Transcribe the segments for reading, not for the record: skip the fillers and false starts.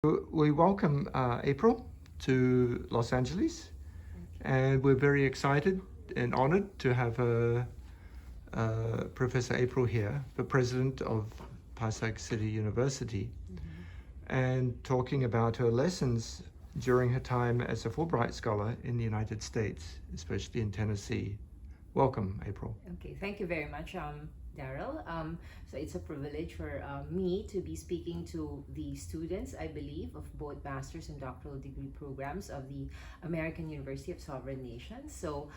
We welcome April to Los Angeles, and we're very excited and honored to have Professor April here, the president of Pasig City University, and talking about her lessons during her time as a Fulbright scholar in the United States, especially in Tennessee. Welcome, April. Okay, thank you very much, Daryl. So it's a privilege for me to be speaking to the students, I believe, of both master's and doctoral degree programs of the American University of Sovereign Nations. So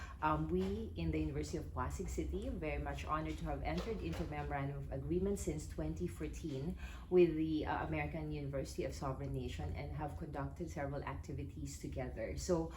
we in the University of Pasig City are very much honored to have entered into Memorandum of Agreement since 2014 with the American University of Sovereign Nation and have conducted several activities together. So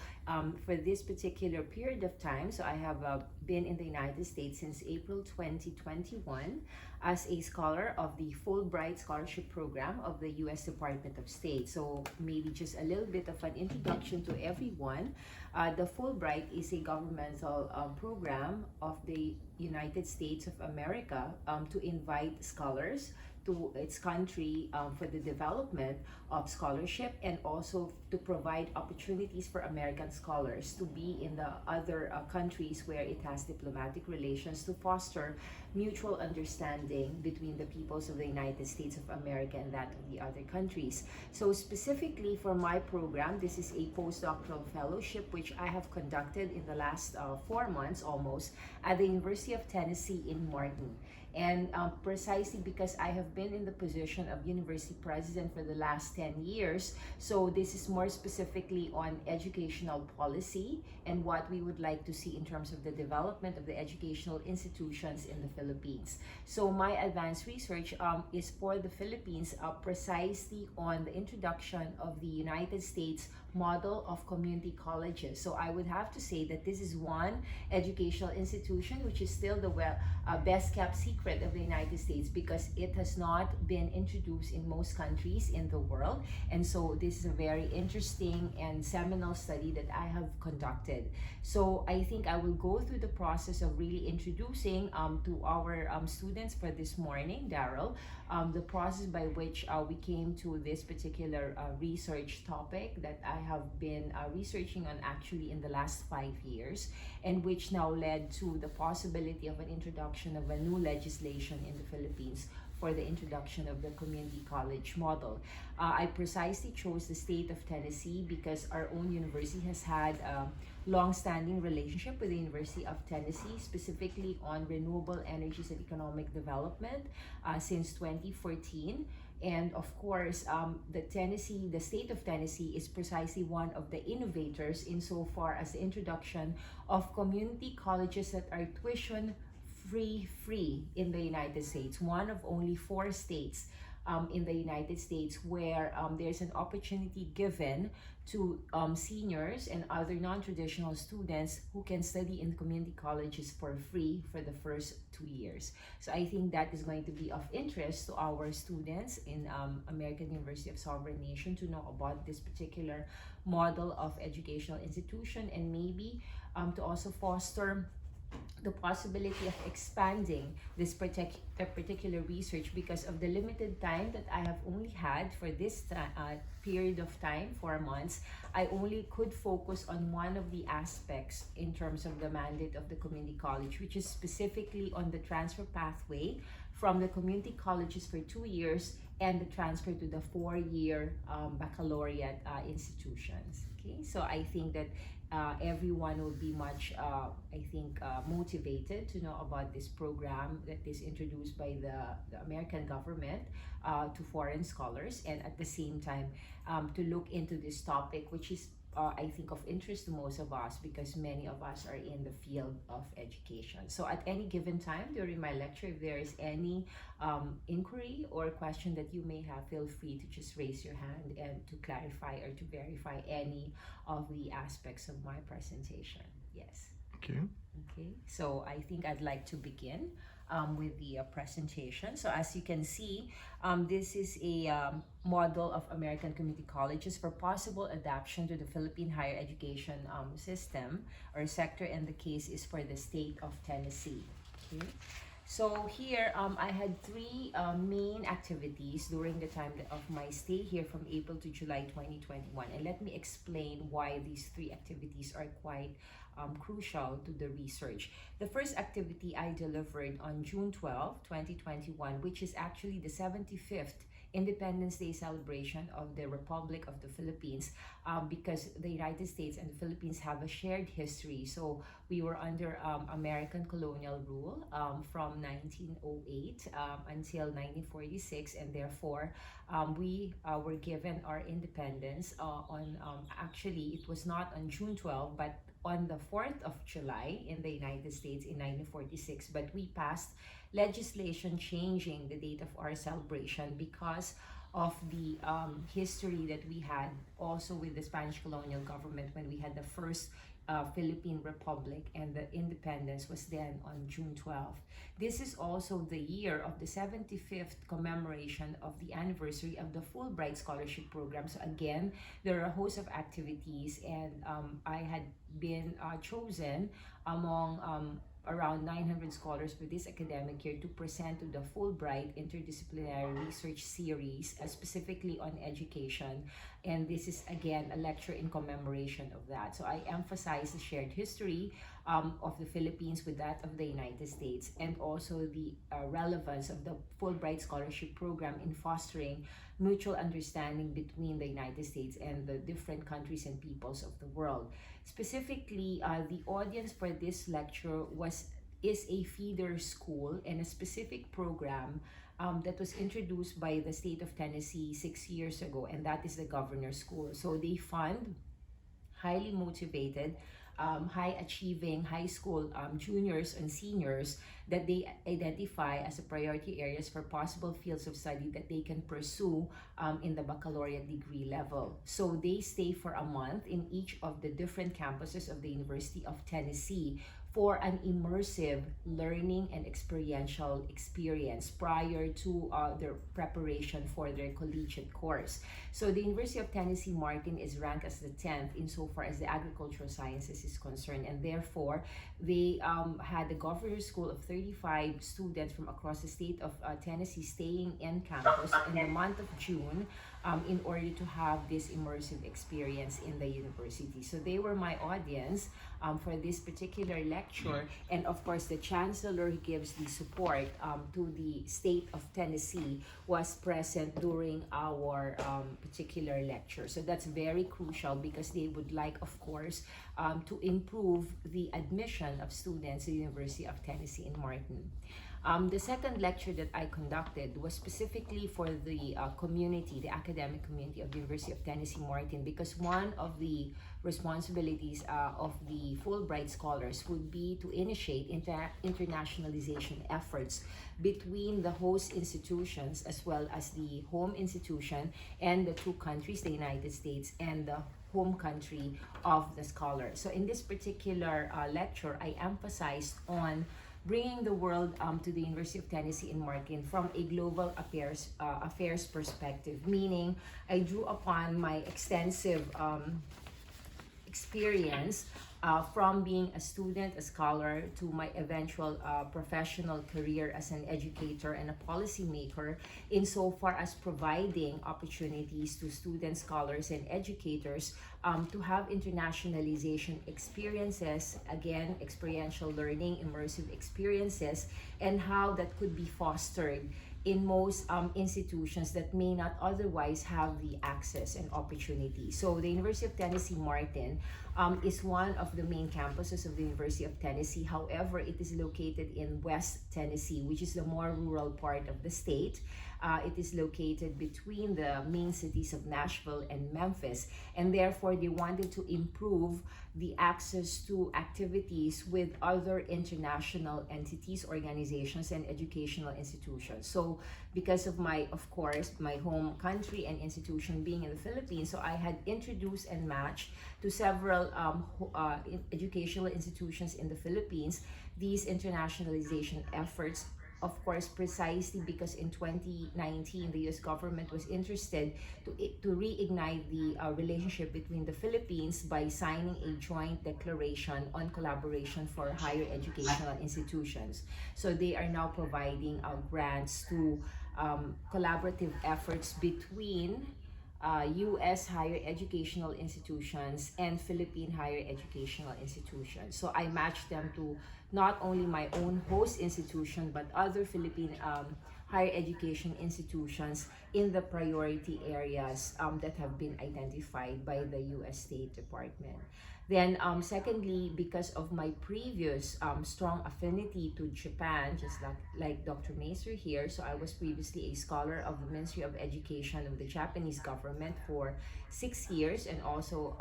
for this particular period of time, so I have been in the United States since April 2021 as a scholar of the Fulbright Scholarship Program of the U.S. Department of State. So maybe just a little bit of an introduction to everyone. The Fulbright is a governmental program of the United States of America to invite scholars to its country for the development of scholarship and also to provide opportunities for American scholars to be in the other countries where it has diplomatic relations to foster mutual understanding between the peoples of the United States of America and that of the other countries. So specifically for my program, this is a postdoctoral fellowship which I have conducted in the last 4 months almost at the University of Tennessee in Martin. And precisely because I have been in the position of university president for the last 10 years, so this is more specifically on educational policy and what we would like to see in terms of the development of the educational institutions in the Philippines. So my advanced research is for the Philippines precisely on the introduction of the United States model of community colleges. So I would have to say that this is one educational institution which is still the best kept secret of the United States because it has not been introduced in most countries in the world. And so this is a very interesting and seminal study that I have conducted. So I think I will go through the process of really introducing to our students for this morning, Daryl, the process by which we came to this particular research topic that I have been researching on actually in the last 5 years, and which now led to the possibility of an introduction of a new legislation in the Philippines for the introduction of the community college model. I precisely chose the state of Tennessee because our own university has had a long-standing relationship with the University of Tennessee, specifically on renewable energies and economic development since 2014. And of course, the state of Tennessee is precisely one of the innovators insofar as the introduction of community colleges that are tuition free in the United States, one of only 4 states in the United States where there's an opportunity given to seniors and other non-traditional students who can study in community colleges for free for the first 2 years. So I think that is going to be of interest to our students in American University of Sovereign Nation to know about this particular model of educational institution and maybe to also foster the possibility of expanding this particular research because of the limited time that I have only had for this period of time, 4 months. I only could focus on one of the aspects in terms of the mandate of the community college, which is specifically on the transfer pathway from the community colleges for 2 years and the transfer to the 4-year baccalaureate institutions. Okay, so I think that everyone will be much, motivated to know about this program that is introduced by the American government to foreign scholars, and at the same time to look into this topic, which is I think of interest to most of us because many of us are in the field of education. So at any given time during my lecture, if there is any inquiry or question that you may have, feel free to just raise your hand and to clarify or to verify any of the aspects of my presentation. Yes. Okay. Okay, so I think I'd like to begin with the presentation. So as you can see, this is a model of American community colleges for possible adaptation to the Philippine higher education system or sector, and the case is for the state of Tennessee. Okay. So here, I had three main activities during the time of my stay here from April to July 2021. And let me explain why these three activities are quite crucial to the research. The first activity I delivered on June 12, 2021, which is actually the 75th Independence Day celebration of the Republic of the Philippines, because the United States and the Philippines have a shared history. So we were under American colonial rule from 1908 until 1946, and therefore we were given our independence actually it was not on June 12, but on the 4th of July in the United States in 1946, but we passed legislation changing the date of our celebration because of the history that we had also with the Spanish colonial government when we had the first Philippine Republic, and the independence was then on June 12th. This is also the year of the 75th commemoration of the anniversary of the Fulbright Scholarship Program. So again, there are a host of activities, and I had been chosen among around 900 scholars for this academic year to present to the Fulbright Interdisciplinary Research Series, specifically on education. And this is again a lecture in commemoration of that. So I emphasize the shared history of the Philippines with that of the United States, and also the relevance of the Fulbright Scholarship Program in fostering mutual understanding between the United States and the different countries and peoples of the world. Specifically, the audience for this lecture is a feeder school and a specific program that was introduced by the state of Tennessee 6 years ago, and that is the Governor's School. So they fund highly motivated, high achieving high school juniors and seniors that they identify as a priority areas for possible fields of study that they can pursue in the baccalaureate degree level. So they stay for a month in each of the different campuses of the University of Tennessee for an immersive learning and experiential experience prior to their preparation for their collegiate course. So the University of Tennessee Martin is ranked as the 10th insofar as the agricultural sciences is concerned, and therefore they had the Governor's School of 35 students from across the state of Tennessee staying in campus in the month of June in order to have this immersive experience in the university. So they were my audience for this particular lecture, and of course the chancellor who gives the support to the state of Tennessee was present during our particular lecture. So that's very crucial because they would like, of course, to improve the admission of students at the University of Tennessee in Martin. The second lecture that I conducted was specifically for the community, the academic community of the University of Tennessee Martin, because one of the responsibilities of the Fulbright scholars would be to initiate internationalization efforts between the host institutions as well as the home institution and the two countries, the United States and the home country of the scholar. So in this particular lecture, I emphasized on bringing the world to the University of Tennessee in Martin from a global affairs perspective, meaning I drew upon my extensive experience from being a student, a scholar, to my eventual professional career as an educator and a policymaker, insofar as providing opportunities to students, scholars, and educators to have internationalization experiences, again, experiential learning, immersive experiences, and how that could be fostered in most institutions that may not otherwise have the access and opportunity. So the University of Tennessee Martin is one of the main campuses of the University of Tennessee. However, it is located in West Tennessee, which is the more rural part of the state. It is located between the main cities of Nashville and Memphis, and therefore they wanted to improve the access to activities with other international entities, organizations, and educational institutions. So because of of course, my home country and institution being in the Philippines, so I had introduced and matched to several educational institutions in the Philippines these internationalization efforts of course, precisely because in 2019, the US government was interested to reignite the relationship between the Philippines by signing a joint declaration on collaboration for higher educational institutions. So they are now providing grants to collaborative efforts between US higher educational institutions and Philippine higher educational institutions. So I matched them to not only my own host institution but other Philippine higher education institutions in the priority areas that have been identified by the US State Department. Then, secondly, because of my previous strong affinity to Japan, just like Dr. Maser here, so I was previously a scholar of the Ministry of Education of the Japanese government for 6 years, and also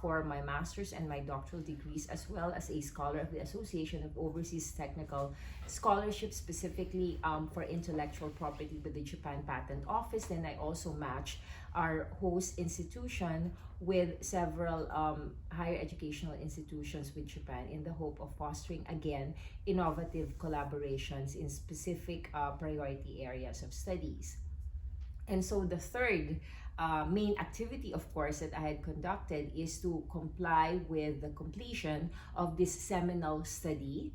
for my master's and my doctoral degrees, as well as a scholar of the Association of Overseas Technical Scholarships, specifically for intellectual property with the Japan Patent Office. Then I also match our host institution with several higher educational institutions with Japan in the hope of fostering, again, innovative collaborations in specific priority areas of studies. And so the third main activity, of course, that I had conducted is to comply with the completion of this seminal study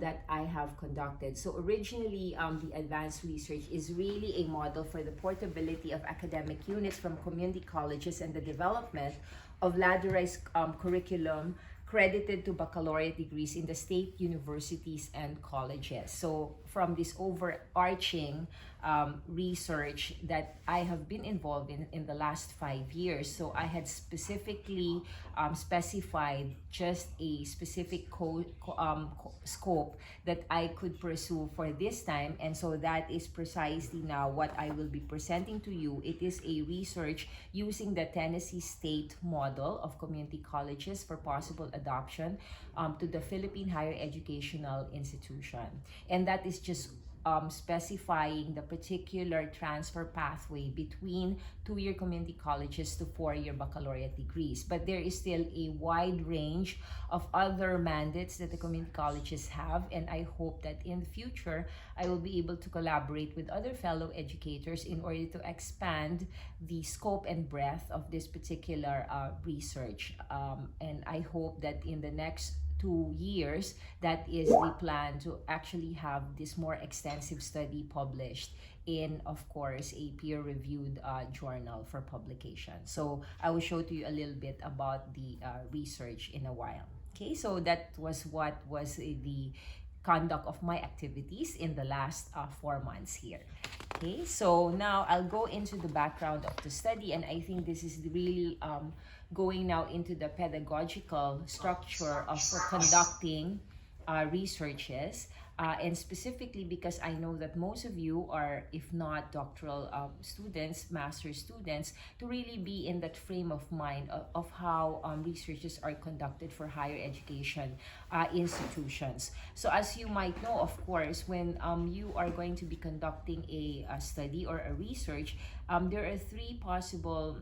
that I have conducted. So originally, the advanced research is really a model for the portability of academic units from community colleges and the development of ladderized curriculum credited to baccalaureate degrees in the state universities and colleges. So from this overarching research that I have been involved in the last 5 years, so I had specifically specified just a specific scope that I could pursue for this time, and so that is precisely now what I will be presenting to you. It is a research using the Tennessee State model of community colleges for possible adoption to the Philippine higher educational institution, and that is just specifying the particular transfer pathway between two-year community colleges to four-year baccalaureate degrees. But there is still a wide range of other mandates that the community colleges have, and I hope that in the future I will be able to collaborate with other fellow educators in order to expand the scope and breadth of this particular research. And I hope that in the next 2 years, that is the plan, to actually have this more extensive study published in, of course, a peer-reviewed journal for publication. So I will show to you a little bit about the research in a while. Okay, so that was what was the conduct of my activities in the last 4 months here. Okay, so now I'll go into the background of the study, and I think this is really going now into the pedagogical structure of conducting researches, and specifically because I know that most of you are, if not doctoral students, master's students, to really be in that frame of mind of how researches are conducted for higher education institutions. So as you might know, of course, when you are going to be conducting a study or a research, there are 3 possible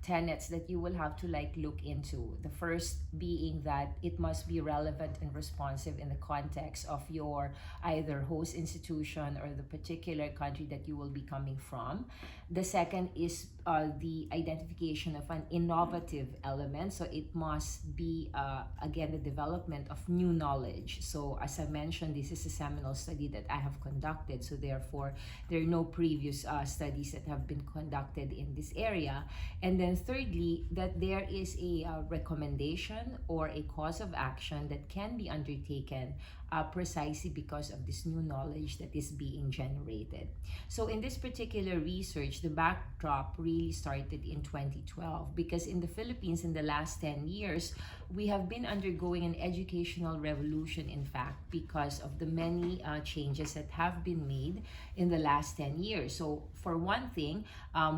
tenets that you will have to look into. The first being that it must be relevant and responsive in the context of your either host institution or the particular country that you will be coming from. The second is the identification of an innovative element. So it must be, again, the development of new knowledge. So as I mentioned, this is a seminal study that I have conducted. So therefore, there are no previous studies that have been conducted in this area. And then thirdly, that there is a recommendation or a cause of action that can be undertaken precisely because of this new knowledge that is being generated. So in this particular research, the backdrop really started in 2012, because in the Philippines in the last 10 years, we have been undergoing an educational revolution, in fact, because of the many changes that have been made in the last 10 years. So for one thing,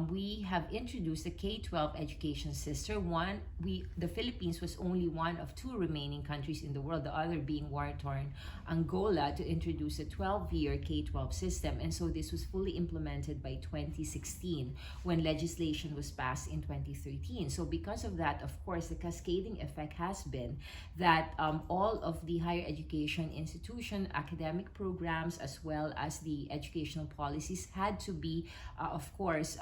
we have introduced the K-12 education system. The Philippines was only one of 2 remaining countries in the world, the other being war-torn Angola to introduce a 12-year K-12 system. And so this was fully implemented by 2016 when legislation was passed in 2013. So because of that, of course, the cascading effect has been that all of the higher education institution, academic programs, as well as the educational policies had to be, of course,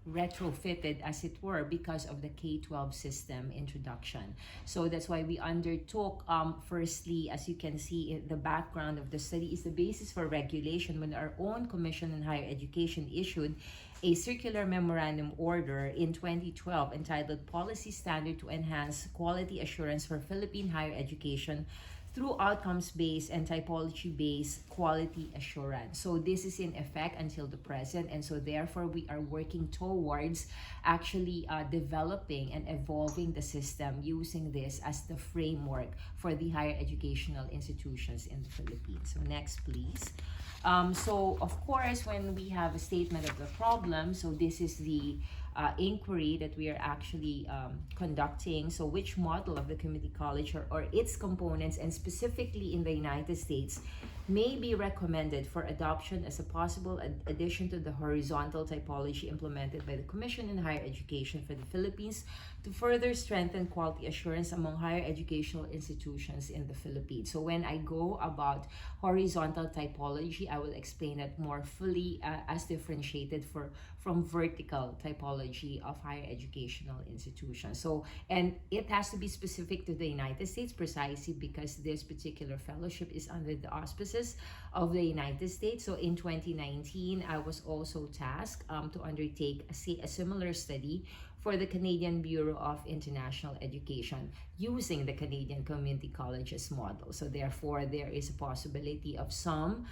retrofitted, as it were, because of the K-12 system introduction. So that's why we undertook, firstly, as you can see in the background of the study, is the basis for regulation when our own Commission on Higher Education issued a circular memorandum order in 2012 entitled Policy Standard to Enhance Quality Assurance for Philippine Higher Education through outcomes-based and typology-based quality assurance. So this is in effect until the present, and so therefore we are working towards actually developing and evolving the system using this as the framework for the higher educational institutions in the Philippines. So next, please. So of course, when we have a statement of the problem, so this is the inquiry that we are actually conducting. So which model of the community college or its components, and specifically in the United States, may be recommended for adoption as a possible addition to the horizontal typology implemented by the Commission on Higher Education for the Philippines to further strengthen quality assurance among higher educational institutions in the Philippines. So when I go about horizontal typology, I will explain it more fully as differentiated from vertical typology of higher educational institutions. So, and it has to be specific to the United States precisely because this particular fellowship is under the auspices of the United States. So in 2019, I was also tasked to undertake a similar study for the Canadian Bureau of International Education using the Canadian Community Colleges model. So therefore, there is a possibility of some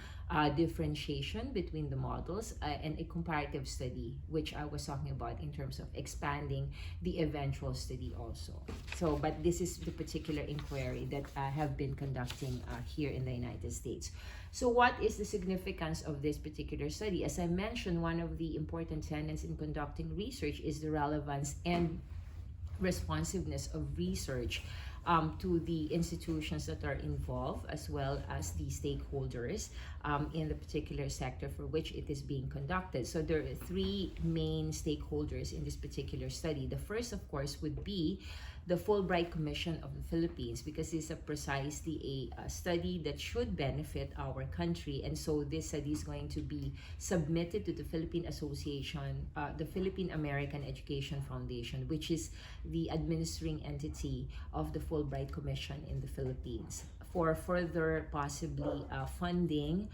differentiation between the models and a comparative study, which I was talking about in terms of expanding the eventual study also. So, but this is the particular inquiry that I have been conducting here in the United States. So what is the significance of this particular study? As I mentioned, one of the important tenets in conducting research is the relevance and responsiveness of research to the institutions that are involved, as well as the stakeholders in the particular sector for which it is being conducted. So there are three main stakeholders in this particular study. The first, of course, would be the Fulbright Commission of the Philippines, because it's precisely a study that should benefit our country. And so this study is going to be submitted to the Philippine Association, the Philippine American Education Foundation, which is the administering entity of the Fulbright Commission in the Philippines, for further possibly funding,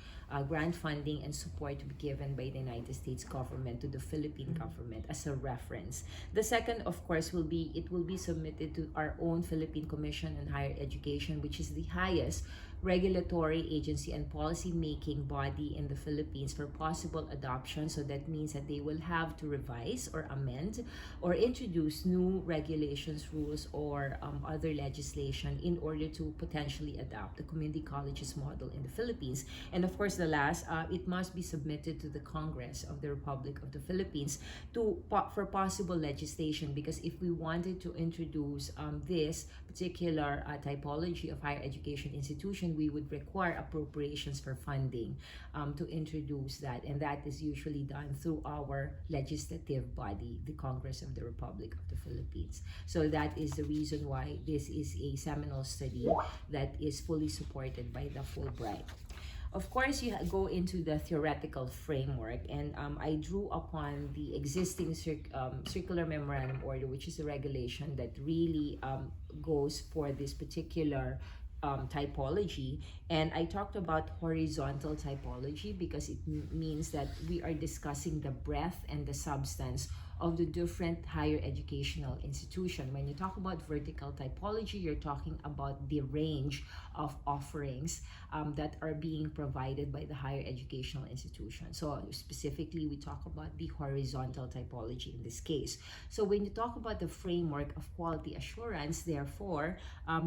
grant funding and support to be given by the United States government to the Philippine government as a reference. The second, of course, will be, it will be submitted to our own Philippine Commission on Higher Education, which is the highest regulatory agency and policy-making body in the Philippines for possible adoption. So that means that they will have to revise or amend or introduce new regulations, rules, or other legislation in order to potentially adopt the community colleges model in the Philippines. And of course, the last, it must be submitted to the Congress of the Republic of the Philippines for possible legislation, because if we wanted to introduce this particular typology of higher education institution, we would require appropriations for funding to introduce that, and that is usually done through our legislative body, the Congress of the Republic of the Philippines. So that is the reason why this is a seminal study that is fully supported by the Fulbright. Of course, you go into the theoretical framework, and I drew upon the existing circular memorandum order, which is a regulation that really goes for this particular typology. And I talked about horizontal typology because it means that we are discussing the breadth and the substance of the different higher educational institution. When you talk about vertical typology, you're talking about the range of offerings that are being provided by the higher educational institution. So specifically, we talk about the horizontal typology in this case. So when you talk about the framework of quality assurance, therefore,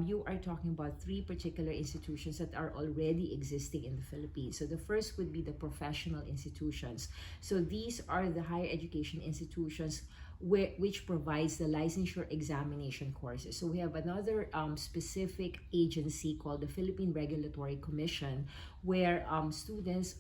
you are talking about three particular institutions that are already existing in the Philippines. So the first would be the professional institutions. So these are the higher education institutions which provides the licensure examination courses. So we have another specific agency called the Philippine Regulatory Commission, where students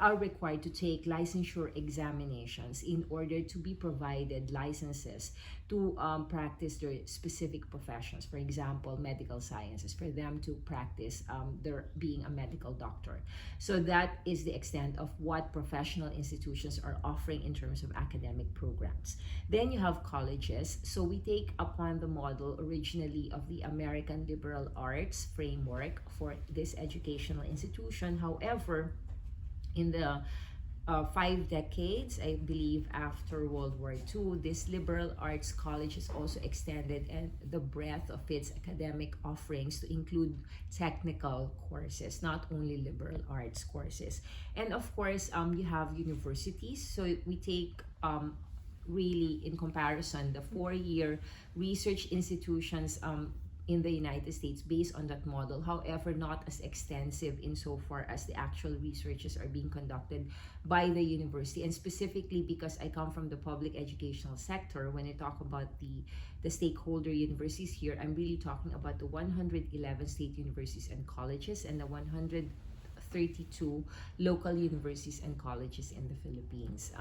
are required to take licensure examinations in order to be provided licenses to practice their specific professions. For example, medical sciences, for them to practice their being a medical doctor. So that is the extent of what professional institutions are offering in terms of academic programs. Then you have colleges. So we take upon the model originally of the American liberal arts framework for this educational institution. However, in the 5 decades, I believe, after World War II, this liberal arts college has also extended and the breadth of its academic offerings to include technical courses, not only liberal arts courses. And of course, you have universities. So we take really, in comparison, the 4-year research institutions in the United States based on that model. However, not as extensive insofar as the actual researches are being conducted by the university. And specifically because I come from the public educational sector, when I talk about the stakeholder universities here, I'm really talking about the 111 state universities and colleges and the 132 local universities and colleges in the Philippines,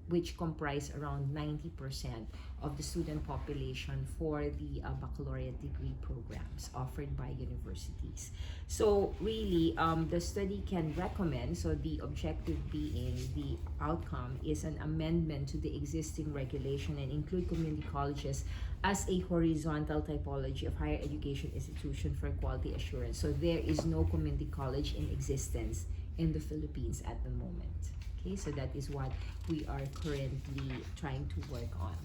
which comprise around 90% of the student population for the baccalaureate degree programs offered by universities. So really, the study can recommend, so the objective being the outcome is an amendment to the existing regulation and include community colleges as a horizontal typology of higher education institution for quality assurance. So there is no community college in existence in the Philippines at the moment. Okay, so that is what we are currently trying to work on.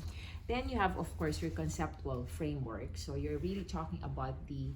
Then you have, of course, your conceptual framework. So you're really talking about the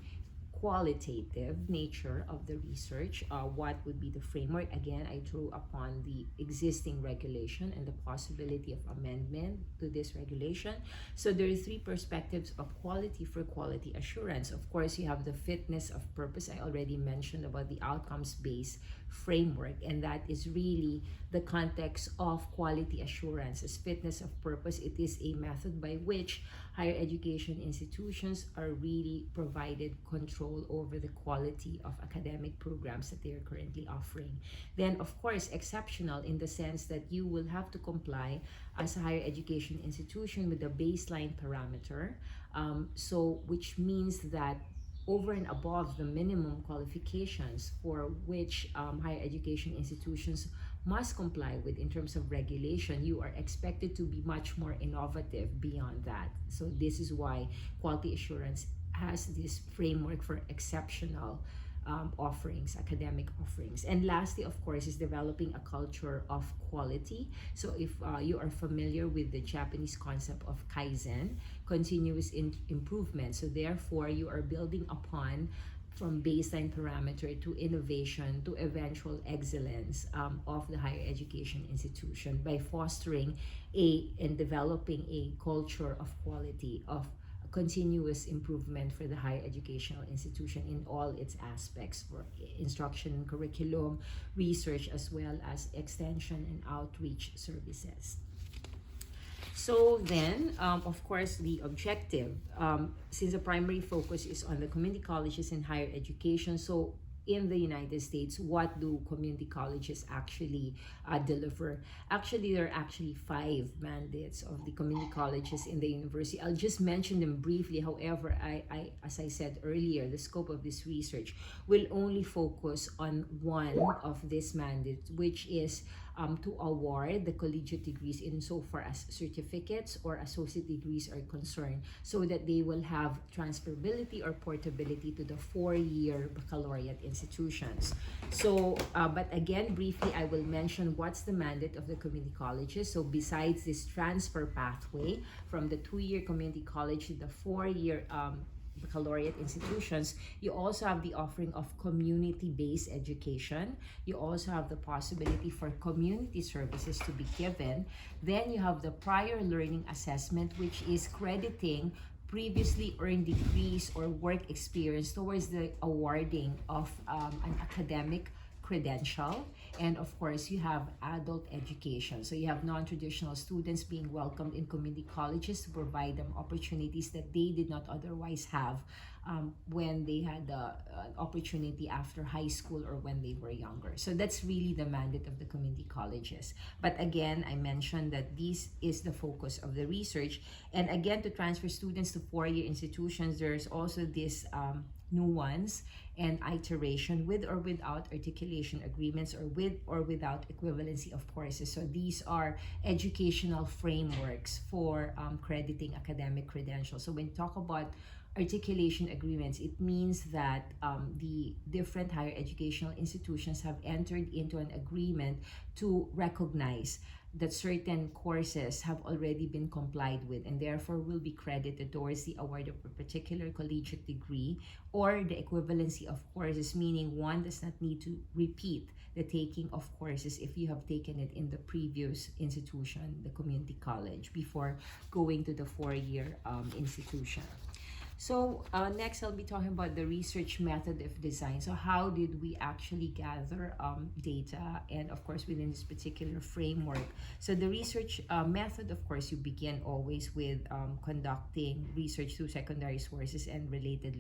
qualitative nature of the research. What would be the framework? Again, I drew upon the existing regulation and the possibility of amendment to this regulation. So there are 3 perspectives of quality for quality assurance. Of course, you have the fitness of purpose. I already mentioned about the outcomes-based framework, and that is really the context of quality assurance. As fitness of purpose, it is a method by which higher education institutions are really provided control over the quality of academic programs that they are currently offering. Then, of course, exceptional in the sense that you will have to comply as a higher education institution with a baseline parameter, which means that over and above the minimum qualifications for which higher education institutions must comply with in terms of regulation, you are expected to be much more innovative beyond that. So this is why quality assurance has this framework for exceptional offerings, academic offerings. And lastly, of course, is developing a culture of quality. So if you are familiar with the Japanese concept of Kaizen, continuous improvement. So therefore, you are building upon from baseline parameter to innovation to eventual excellence of the higher education institution by fostering and developing a culture of quality, of continuous improvement for the higher educational institution in all its aspects, for instruction and curriculum, research, as well as extension and outreach services. So then, of course, the objective, since the primary focus is on the community colleges and higher education, so in the United States, what do community colleges actually deliver? Actually, there are actually 5 mandates of the community colleges in the university. I'll just mention them briefly. However, as I said earlier, the scope of this research will only focus on one of these mandates, which is to award the collegiate degrees insofar as certificates or associate degrees are concerned, so that they will have transferability or portability to the 4-year baccalaureate institutions. So, but again, briefly, I will mention what's the mandate of the community colleges. So besides this transfer pathway from the 2-year community college to the 4-year baccalaureate institutions, you also have the offering of community-based education. You also have the possibility for community services to be given. Then you have the prior learning assessment, which is crediting previously earned degrees or work experience towards the awarding of an academic credential. And of course, you have adult education. So you have non-traditional students being welcomed in community colleges to provide them opportunities that they did not otherwise have when they had an opportunity after high school or when they were younger. So that's really the mandate of the community colleges. But again, I mentioned that this is the focus of the research. And again, to transfer students to four-year institutions, there's also this nuance and iteration with or without articulation agreements or with or without equivalency of courses. So these are educational frameworks for crediting academic credentials. So when you talk about articulation agreements, it means that the different higher educational institutions have entered into an agreement to recognize that certain courses have already been complied with and therefore will be credited towards the award of a particular collegiate degree, or the equivalency of courses, meaning one does not need to repeat the taking of courses if you have taken it in the previous institution, the community college, before going to the four-year institution. So next, I'll be talking about the research method of design. So how did we actually gather data, and of course within this particular framework. So the research method, of course, you begin always with conducting research through secondary sources and related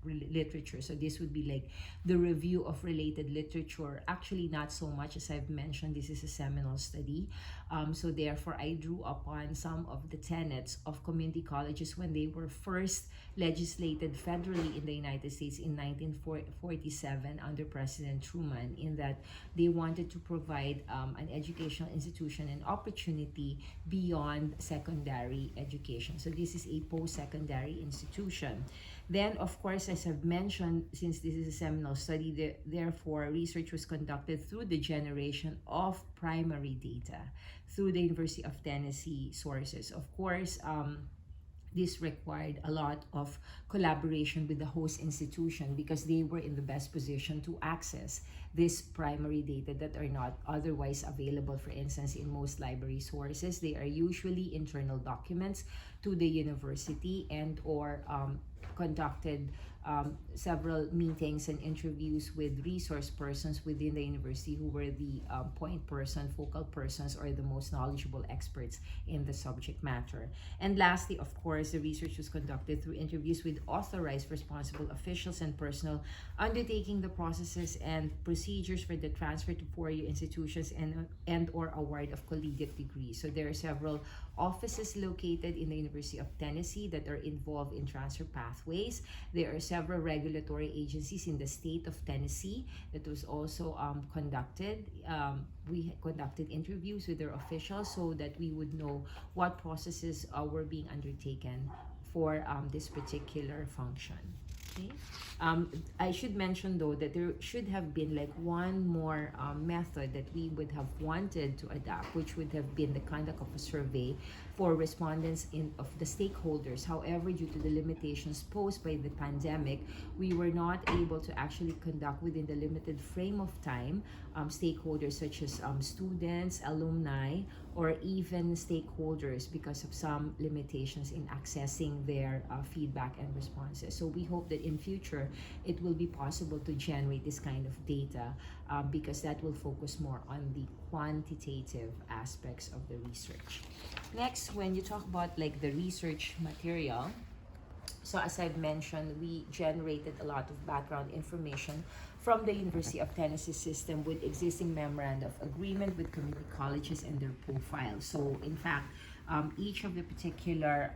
literature. So this would be like the review of related literature. Actually, not so much, as I've mentioned, this is a seminal study. So therefore, I drew upon some of the tenets of community colleges when they were first legislated federally in the United States in 1947 under President Truman, in that they wanted to provide an educational institution an opportunity beyond secondary education. So this is a post-secondary institution. Then, of course, as I've mentioned, since this is a seminal study, therefore, research was conducted through the generation of primary data through the University of Tennessee sources. Of course, this required a lot of collaboration with the host institution because they were in the best position to access this primary data that are not otherwise available. For instance, in most library sources, they are usually internal documents to the university and or conducted several meetings and interviews with resource persons within the university who were the point person, focal persons, or the most knowledgeable experts in the subject matter. And lastly, of course, the research was conducted through interviews with authorized responsible officials and personnel undertaking the processes and procedures for the transfer to four-year institutions and or award of collegiate degrees. So there are several offices located in the University of Tennessee that are involved in transfer pathways. There are several regulatory agencies in the state of Tennessee that was also conducted. We conducted interviews with their officials so that we would know what processes were being undertaken for this particular function. Okay. I should mention though that there should have been like one more method that we would have wanted to adopt, which would have been the conduct of a survey for respondents of the stakeholders. However, due to the limitations posed by the pandemic, we were not able to actually conduct within the limited frame of time stakeholders such as students, alumni, or even stakeholders because of some limitations in accessing their feedback and responses. So we hope that in future it will be possible to generate this kind of data because that will focus more on the quantitative aspects of the research. Next, when you talk about like the research material, so as I've mentioned, we generated a lot of background information from the University of Tennessee system with existing memoranda of agreement with community colleges and their profiles. So in fact, each of the particular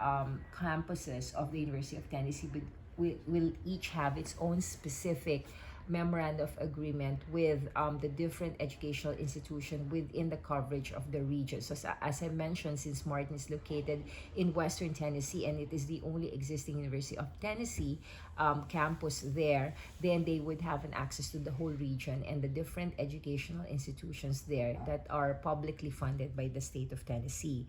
campuses of the University of Tennessee will each have its own specific memorandum of agreement with the different educational institution within the coverage of the region. So as I mentioned, since Martin is located in Western Tennessee and it is the only existing University of Tennessee campus there, then they would have an access to the whole region and the different educational institutions there that are publicly funded by the state of Tennessee.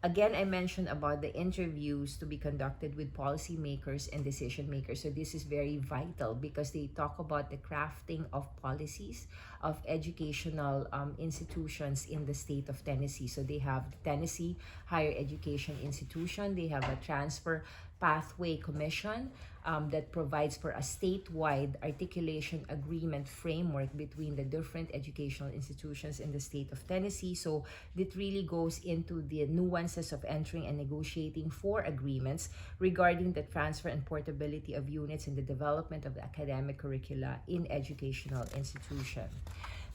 Again, I mentioned about the interviews to be conducted with policymakers and decision makers. So this is very vital because they talk about the crafting of policies of educational institutions in the state of Tennessee. So they have the Tennessee Higher Education Institution, they have a Transfer Pathway Commission, that provides for a statewide articulation agreement framework between the different educational institutions in the state of Tennessee. So it really goes into the nuances of entering and negotiating for agreements regarding the transfer and portability of units in the development of the academic curricula in educational institution.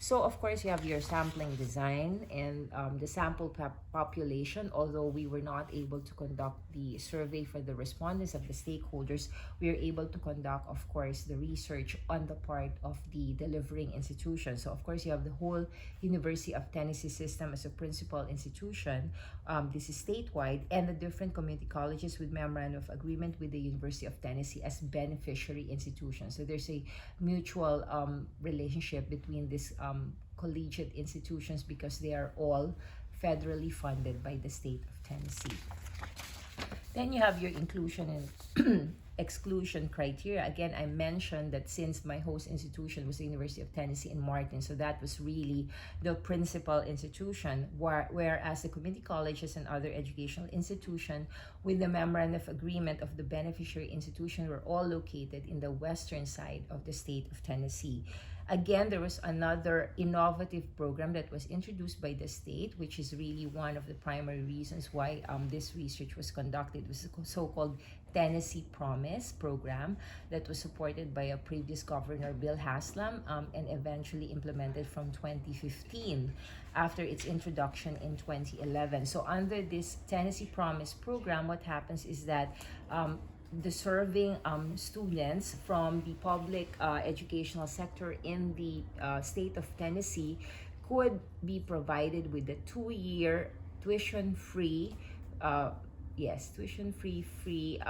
So of course you have your sampling design and the sample population. Although we were not able to conduct the survey for the respondents of the stakeholders, we are able to conduct, of course, the research on the part of the delivering institution. So of course you have the whole University of Tennessee system as a principal institution. This is statewide, and the different community colleges with memorandum of agreement with the University of Tennessee as beneficiary institutions. So there's a mutual relationship between this collegiate institutions because they are all federally funded by the state of Tennessee. Then you have your inclusion and exclusion criteria. Again, I mentioned that since my host institution was the University of Tennessee in Martin, so that was really the principal institution, whereas the community colleges and other educational institutions with the memorandum of agreement of the beneficiary institution were all located in the western side of the state of Tennessee. Again, there was another innovative program that was introduced by the state, which is really one of the primary reasons why this research was conducted. It was the so-called Tennessee Promise program that was supported by a previous governor, Bill Haslam, and eventually implemented from 2015 after its introduction in 2011. So under this Tennessee Promise program, what happens is that the serving students from the public educational sector in the state of Tennessee could be provided with a 2-year tuition-free, tuition-free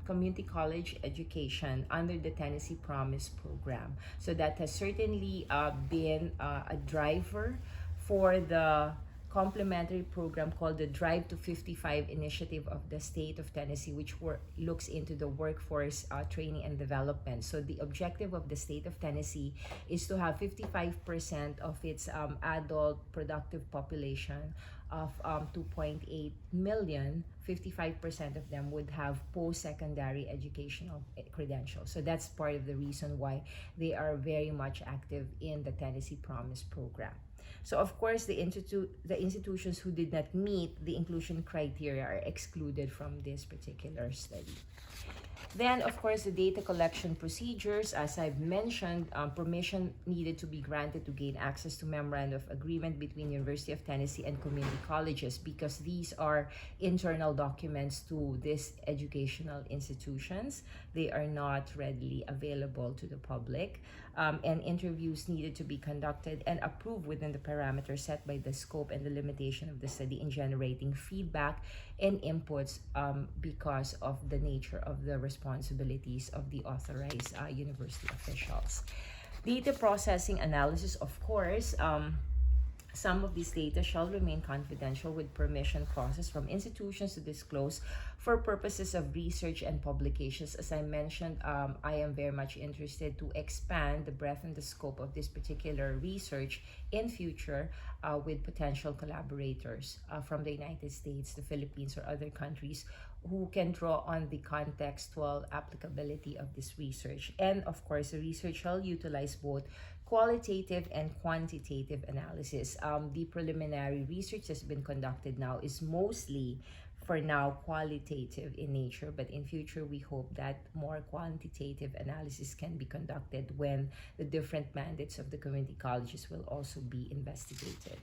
community college education under the Tennessee Promise program. So that has certainly been a driver for the complementary program called the Drive to 55 initiative of the state of Tennessee, which looks into the workforce training and development. So the objective of the state of Tennessee is to have 55% of its adult productive population of 2.8 million, 55% of them would have post-secondary educational credentials. So that's part of the reason why they are very much active in the Tennessee Promise program. So of course, the institutions who did not meet the inclusion criteria are excluded from this particular study. Then, of course, the data collection procedures, as I've mentioned, permission needed to be granted to gain access to memorandum of agreement between University of Tennessee and community colleges because these are internal documents to these educational institutions. They are not readily available to the public, and interviews needed to be conducted and approved within the parameters set by the scope and the limitation of the study in generating feedback and inputs because of the nature of the responsibilities of the authorized university officials. Data processing analysis, of course, some of these data shall remain confidential with permission clauses from institutions to disclose for purposes of research and publications. As I mentioned, I am very much interested to expand the breadth and the scope of this particular research in future with potential collaborators from the United States, the Philippines, or other countries who can draw on the contextual applicability of this research. And of course, the research shall utilize both qualitative and quantitative analysis. The preliminary research that's been conducted now is mostly, for now, qualitative in nature, but in future we hope that more quantitative analysis can be conducted when the different mandates of the community colleges will also be investigated.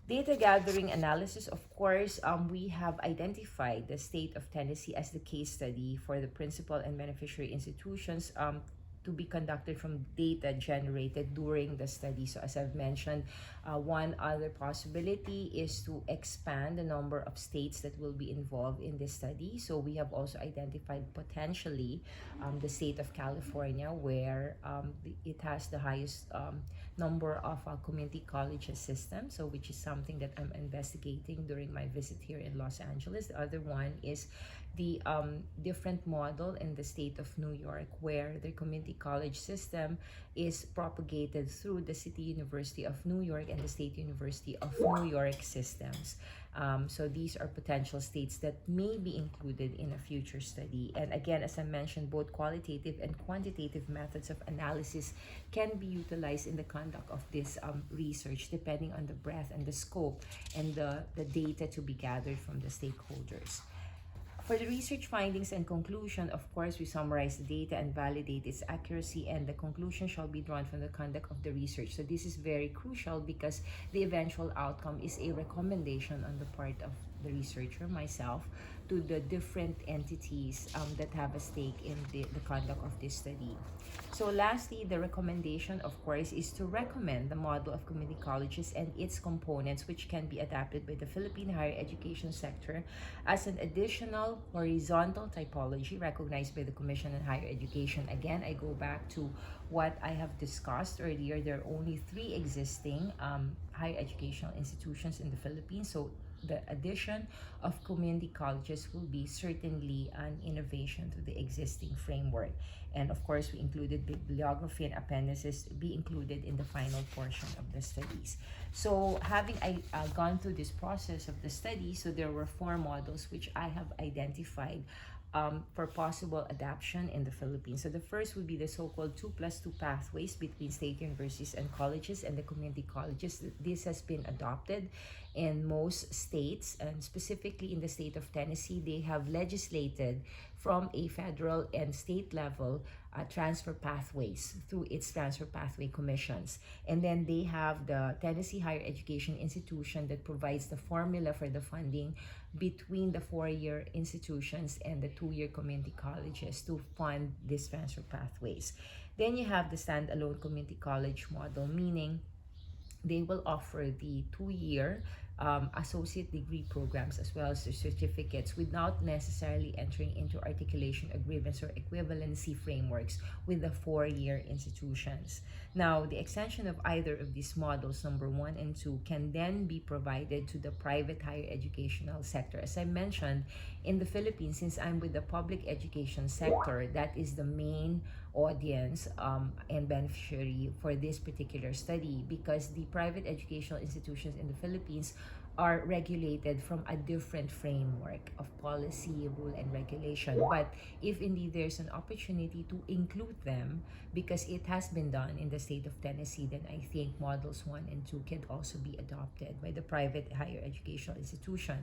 Data gathering analysis, of course, we have identified the state of Tennessee as the case study for the principal and beneficiary institutions to be conducted from data generated during the study. So as I've mentioned, one other possibility is to expand the number of states that will be involved in this study. So we have also identified potentially the state of California, where it has the highest number of community college systems, so which is something that I'm investigating during my visit here in Los Angeles. The other one is the different model in the state of New York, where the community college system is propagated through the City University of New York and the State University of New York systems. So these are potential states that may be included in a future study. And again, as I mentioned, both qualitative and quantitative methods of analysis can be utilized in the conduct of this research, depending on the breadth and the scope and the data to be gathered from the stakeholders. For the research findings and conclusion, of course, we summarize the data and validate its accuracy, and the conclusion shall be drawn from the conduct of the research. So this is very crucial because the eventual outcome is a recommendation on the part of the researcher, myself, to the different entities that have a stake in the conduct of this study. So lastly, the recommendation, of course, is to recommend the model of community colleges and its components, which can be adapted by the Philippine higher education sector as an additional horizontal typology recognized by the Commission on Higher Education. Again, I go back to what I have discussed earlier. There are only 3 existing higher educational institutions in the Philippines. So the addition of community colleges will be certainly an innovation to the existing framework. And of course, we included bibliography and appendices to be included in the final portion of the studies. So having gone through this process of the study, so there were 4 models which I have identified for possible adaptation in the Philippines. So the first would be the so-called 2+2 pathways between state universities and colleges and the community colleges. This has been adopted in most states, and specifically in the state of Tennessee, they have legislated from a federal and state level transfer pathways through its transfer pathway commissions. And then they have the Tennessee Higher Education Institution that provides the formula for the funding between the 4-year institutions and the 2-year community colleges to fund these transfer pathways. Then you have the standalone community college model, meaning they will offer the 2-year associate degree programs as well as the certificates without necessarily entering into articulation agreements or equivalency frameworks with the 4-year institutions. Now, the extension of either of these models, number 1 and 2, can then be provided to the private higher educational sector. As I mentioned, in the Philippines, since I'm with the public education sector, that is the main audience and beneficiary for this particular study, because the private educational institutions in the Philippines are regulated from a different framework of policy, rule, and regulation. But if indeed there's an opportunity to include them, because it has been done in the state of Tennessee, then I think models 1 and 2 can also be adopted by the private higher educational institution.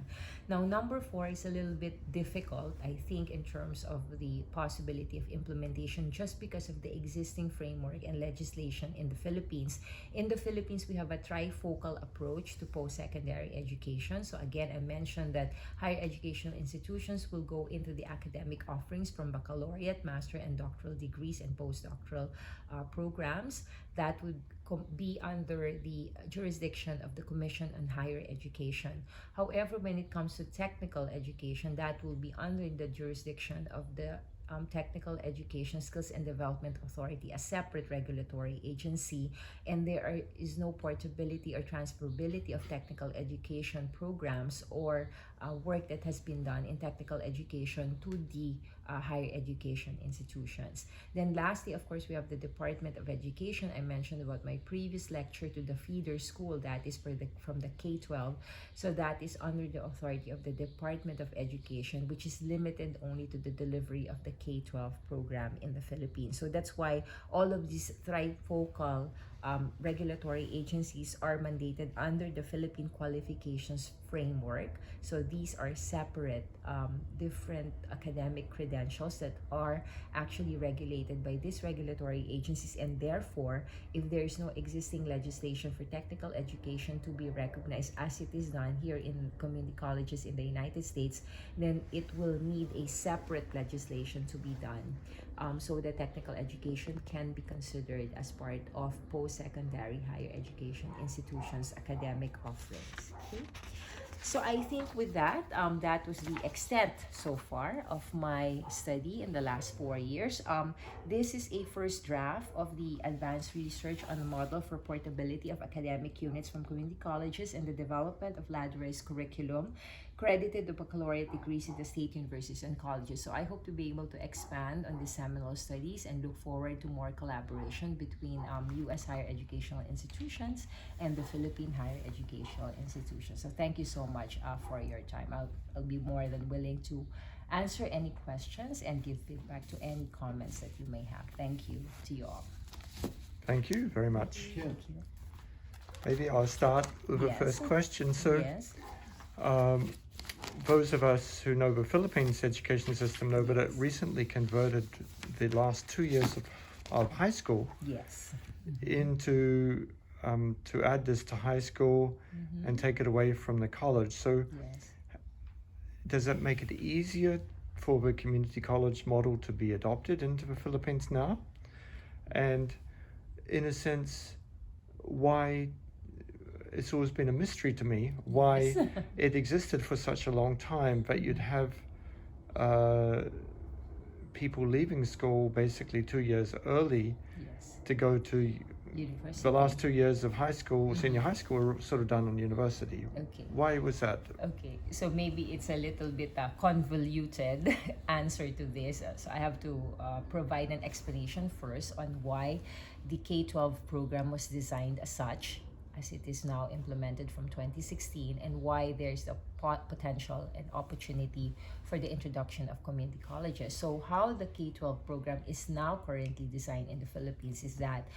Now, number 4 is a little bit difficult, I think, in terms of the possibility of implementation, just because of the existing framework and legislation in the Philippines. In the Philippines, we have a trifocal approach to post-secondary education. So again, I mentioned that higher educational institutions will go into the academic offerings from baccalaureate, master, and doctoral degrees and postdoctoral programs that would be under the jurisdiction of the Commission on Higher Education. However, when it comes to technical education, that will be under the jurisdiction of the Technical Education Skills and Development Authority, a separate regulatory agency, and there is no portability or transferability of technical education programs or work that has been done in technical education to the higher education institutions. Then lastly, of course, we have the Department of Education. I mentioned about my previous lecture to the feeder school, that is from the K-12. So that is under the authority of the Department of Education, which is limited only to the delivery of the K-12 program in the Philippines. So that's why all of these trifocal regulatory agencies are mandated under the Philippine Qualifications Framework. So these are separate, different academic credentials that are actually regulated by these regulatory agencies, and therefore, if there is no existing legislation for technical education to be recognized as it is done here in community colleges in the United States, then it will need a separate legislation to be done. So the technical education can be considered as part of post-secondary higher education institutions' academic offerings. Okay? So I think with that, that was the extent so far of my study in the last 4 years. This is a first draft of the advanced research on a model for portability of academic units from community colleges and the development of ladderized curriculum credited baccalaureate degrees in the state universities and colleges. So I hope to be able to expand on the seminal studies and look forward to more collaboration between U.S. higher educational institutions and the Philippine higher educational institutions. So thank you so much for your time. I'll be more than willing to answer any questions and give feedback to any comments that you may have. Thank you to you all. Thank you very much. Thank you. Maybe I'll start with the Yes. first question. So, Yes. those of us who know the Philippines education system know that it recently converted the last 2 years of high school Yes. into to add this to high school and take it away from the college. So, Yes. does that make it easier for the community college model to be adopted into the Philippines now? And in a sense, why, it's always been a mystery to me why Yes. it existed for such a long time, but you'd have people leaving school basically 2 years early Yes. to go to University. the last 2 years of high school, senior high school, were sort of done on university. Okay. Why was that? Okay, so maybe it's a little bit convoluted answer to this. So I have to provide an explanation first on why the K-12 program was designed as such, as it is now implemented from 2016, and why there's a potential and opportunity for the introduction of community colleges. So how the K-12 program is now currently designed in the Philippines is that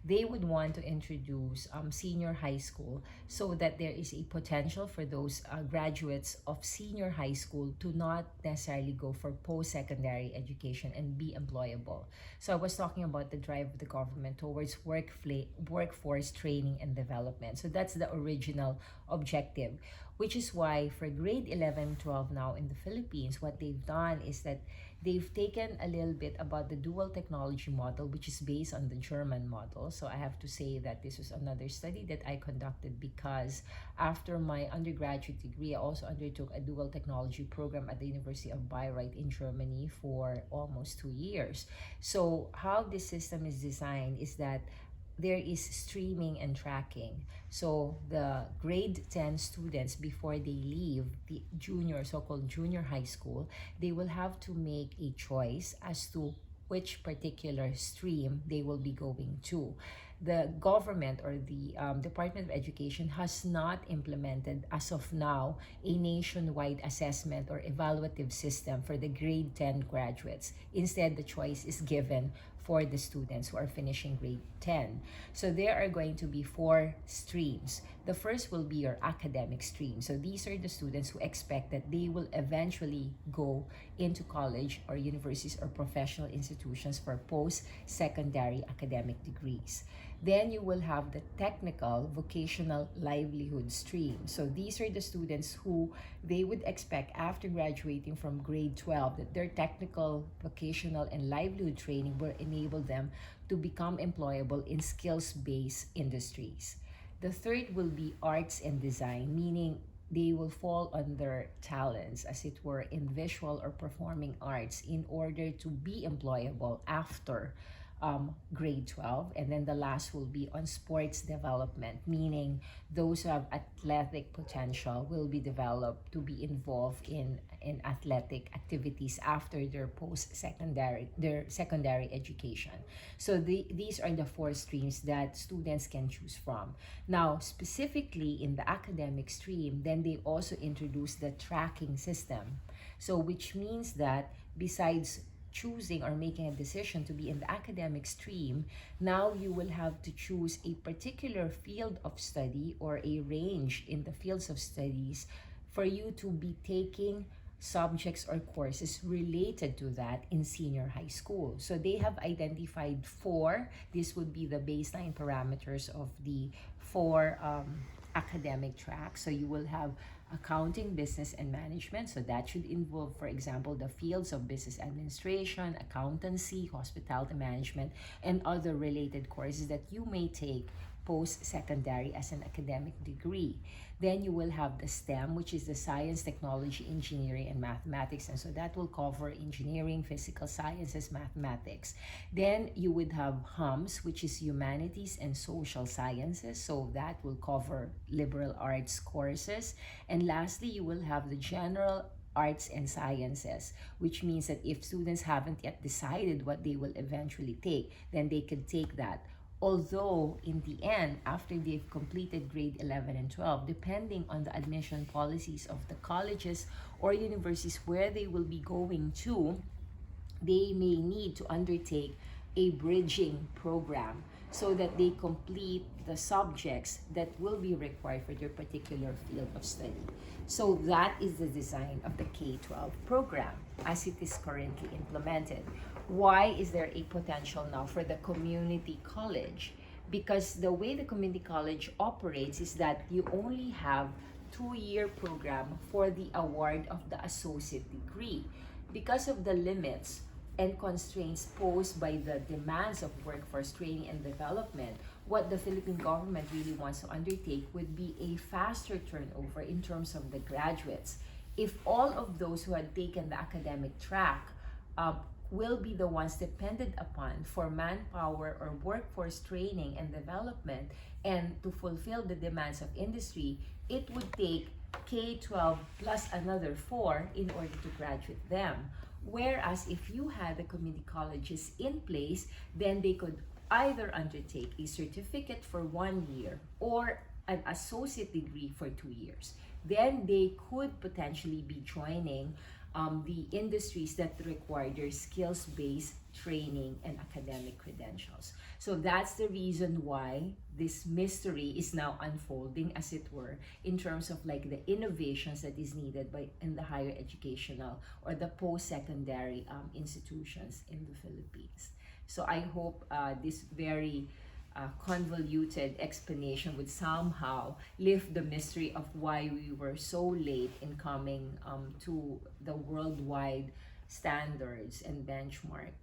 they would want to introduce senior high school so that there is a potential for those graduates of senior high school to not necessarily go for post-secondary education and be employable. So I was talking about the drive of the government towards workforce training and development. So that's the original objective, which is why for grade 11, 12 now in the Philippines, what they've done is that they've taken a little bit about the dual technology model, which is based on the German model. So I have to say that this was another study that I conducted because after my undergraduate degree, I also undertook a dual technology program at the University of Bayreuth in Germany for almost 2 years. So how this system is designed is that there is streaming and tracking. So the grade 10 students, before they leave the so-called junior high school, they will have to make a choice as to which particular stream they will be going to. The government or the Department of Education has not implemented as of now a nationwide assessment or evaluative system for the grade 10 graduates. Instead, the choice is given for the students who are finishing grade 10. So there are going to be 4 streams. The first will be your academic stream. So these are the students who expect that they will eventually go into college or universities or professional institutions for post-secondary academic degrees. Then you will have the technical vocational livelihood stream. So these are the students who they would expect after graduating from grade 12 that their technical vocational and livelihood training will enable them to become employable in skills-based industries. The third will be arts and design, meaning they will fall under talents, as it were, in visual or performing arts in order to be employable after grade 12. And then the last will be on sports development, meaning those who have athletic potential will be developed to be involved in athletic activities after their secondary education. So these are the 4 streams that students can choose from. Now, specifically in the academic stream, then they also introduce the tracking system. So which means that besides choosing or making a decision to be in the academic stream, now you will have to choose a particular field of study or a range in the fields of studies for you to be taking subjects or courses related to that in senior high school. So they have identified 4. This would be the baseline parameters of the 4 academic tracks. So you will have accounting, business, and management. So that should involve, for example, the fields of business administration, accountancy, hospitality management, and other related courses that you may take post-secondary as an academic degree. Then you will have the STEM, which is the science, technology, engineering, and mathematics. And so that will cover engineering, physical sciences, mathematics. Then you would have HUMS, which is humanities and social sciences. So that will cover liberal arts courses. And lastly, you will have the general arts and sciences, which means that if students haven't yet decided what they will eventually take, then they could take that. Although in the end, after they've completed grade 11 and 12, depending on the admission policies of the colleges or universities where they will be going to, they may need to undertake a bridging program so that they complete the subjects that will be required for their particular field of study. So that is the design of the K-12 program as it is currently implemented. Why is there a potential now for the community college? Because the way the community college operates is that you only have 2-year program for the award of the associate degree. Because of the limits and constraints posed by the demands of workforce training and development, what the Philippine government really wants to undertake would be a faster turnover in terms of the graduates. If all of those who had taken the academic track will be the ones depended upon for manpower or workforce training and development and to fulfill the demands of industry, it would take K-12 plus another 4 in order to graduate them. Whereas if you had the community colleges in place, then they could either undertake a certificate for 1 year or an associate degree for 2 years. Then they could potentially be joining the industries that require their skills-based training and academic credentials. So that's the reason why this mystery is now unfolding, as it were, in terms of like the innovations that is needed in the higher educational or the post-secondary institutions in the Philippines. So I hope this very convoluted explanation would somehow lift the mystery of why we were so late in coming to the worldwide standards and benchmark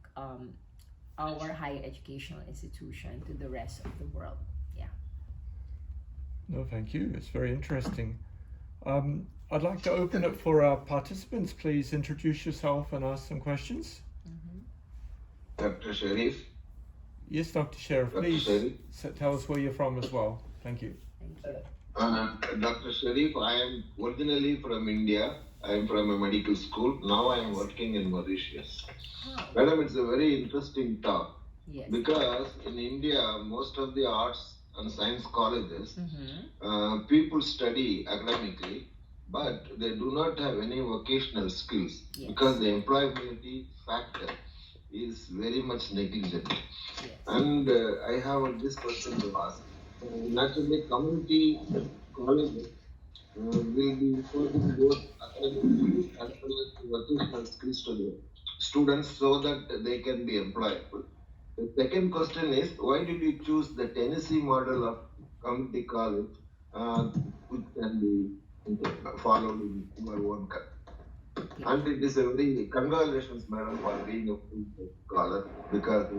our higher educational institution to the rest of the world. Yeah. No, thank you. It's very interesting. I'd like to open it for our participants. Please introduce yourself and ask some questions. Dr. Sharif. Yes, Dr. Sheriff, please tell us where you're from as well. Thank you. Thank you. Dr. Sharif, I am originally from India. I am from a medical school. Now I am working in Mauritius. Oh. Madam, it's a very interesting talk. Yes. Because in India, most of the arts and science colleges, people study academically, but they do not have any vocational skills because the employability factor is very much negligible. Yes. And I have this question to ask. Naturally, community colleges will be supporting both academic as well as vocational skills to the students so that they can be employable. The second question is, why did you choose the Tennessee model of community college, which can be followed in your own country? And it is a very congratulations, madam, for being a full scholar because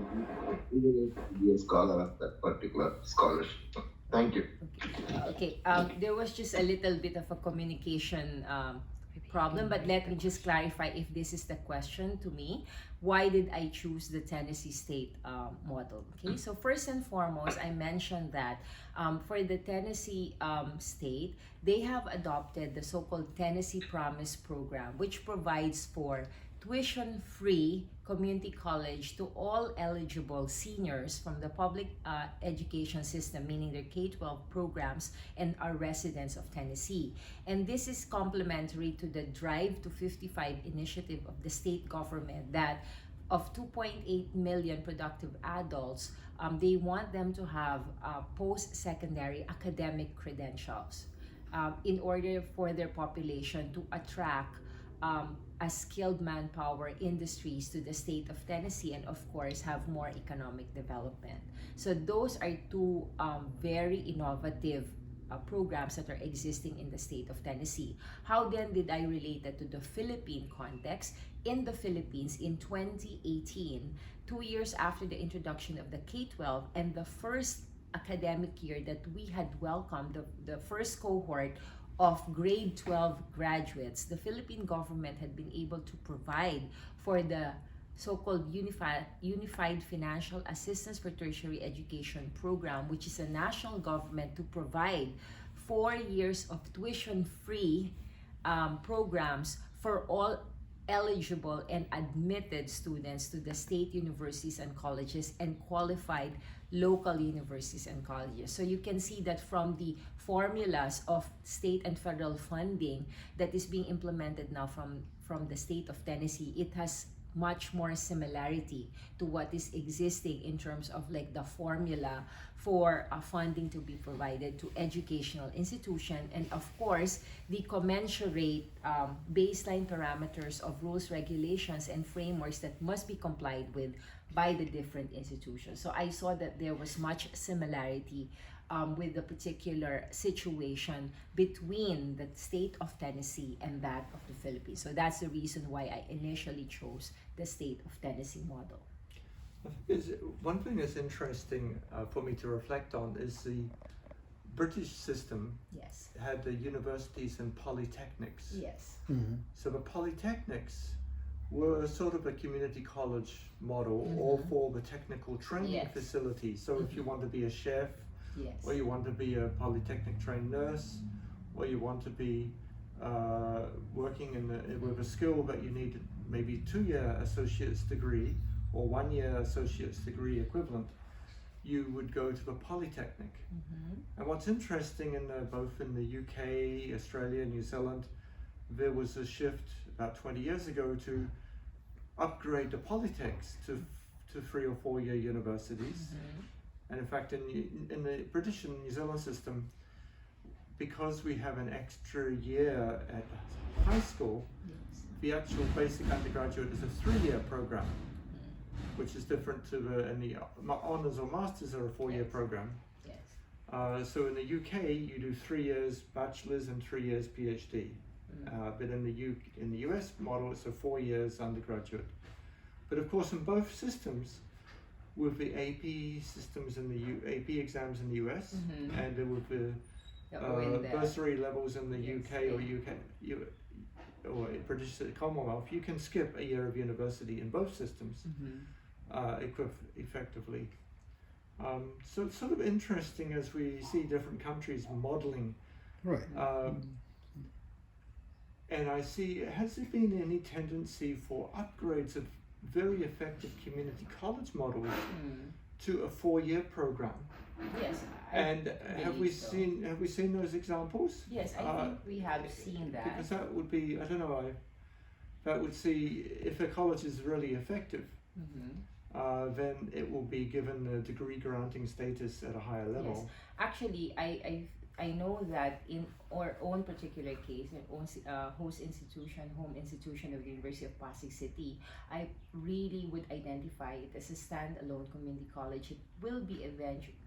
you be a scholar of that particular scholarship. Thank you. Okay. There was just a little bit of a communication problem, but let me just clarify if this is the question to me. Why did I choose the Tennessee State model? Okay, so first and foremost, I mentioned that for the Tennessee State, they have adopted the so-called Tennessee Promise program, which provides for tuition-free community college to all eligible seniors from the public education system, meaning their K-12 programs, and are residents of Tennessee. And this is complementary to the Drive to 55 initiative of the state government that of 2.8 million productive adults, they want them to have post-secondary academic credentials in order for their population to attract a skilled manpower industries to the state of Tennessee and of course have more economic development. So those are two very innovative programs that are existing in the state of Tennessee. How then did I relate that to the Philippine context? In the Philippines in 2018, 2 years after the introduction of the K-12 and the first academic year that we had welcomed the first cohort of grade 12 graduates, the Philippine government had been able to provide for the so-called Unified Financial Assistance for Tertiary Education program, which is a national government to provide 4 years of tuition-free programs for all eligible and admitted students to the state universities and colleges and qualified local universities and colleges. So you can see that from the formulas of state and federal funding that is being implemented now from the state of Tennessee, it has much more similarity to what is existing in terms of like the formula for funding to be provided to educational institution, and of course the commensurate baseline parameters of rules, regulations, and frameworks that must be complied with by the different institutions. So I saw that there was much similarity with the particular situation between the state of Tennessee and that of the Philippines. So that's the reason why I initially chose the state of Tennessee model. One thing that's interesting for me to reflect on is the British system Yes. had the universities and polytechnics. Yes. So the polytechnics were sort of a community college model, all for the technical training Yes. facilities. So if you want to be a chef, Yes. or you want to be a polytechnic trained nurse, or you want to be working with a skill that you need maybe 2-year associate's degree or 1-year associate's degree equivalent, you would go to the polytechnic. And what's interesting both in the UK, Australia, New Zealand, there was a shift about 20 years ago to upgrade the polytechs to 3 or 4 year universities. And in fact, in the British and New Zealand system, because we have an extra year at high school, the actual basic undergraduate is a 3-year program, which is different to the honours or masters are a 4-year program. Yes. So in the UK, you do 3 years bachelor's and 3 years PhD. But in the US model, it's a 4 years undergraduate. But of course, in both systems, with the AP systems in the AP exams in the US and with the bursary levels in the UK or British Commonwealth, you can skip a year of university in both systems effectively. So it's sort of interesting as we see different countries modeling. Right. And I see, has there been any tendency for upgrades of very effective community college models to a 4-year program? Yes. And have we believe so. seen those examples? Yes, I think we have seen that. Because that would be, I don't know, that would see if a college is really effective, then it will be given a degree granting status at a higher level. Yes. Actually, I know that in our own particular case, our own home institution of the University of Pasig City, I really would identify it as a standalone community college. It will be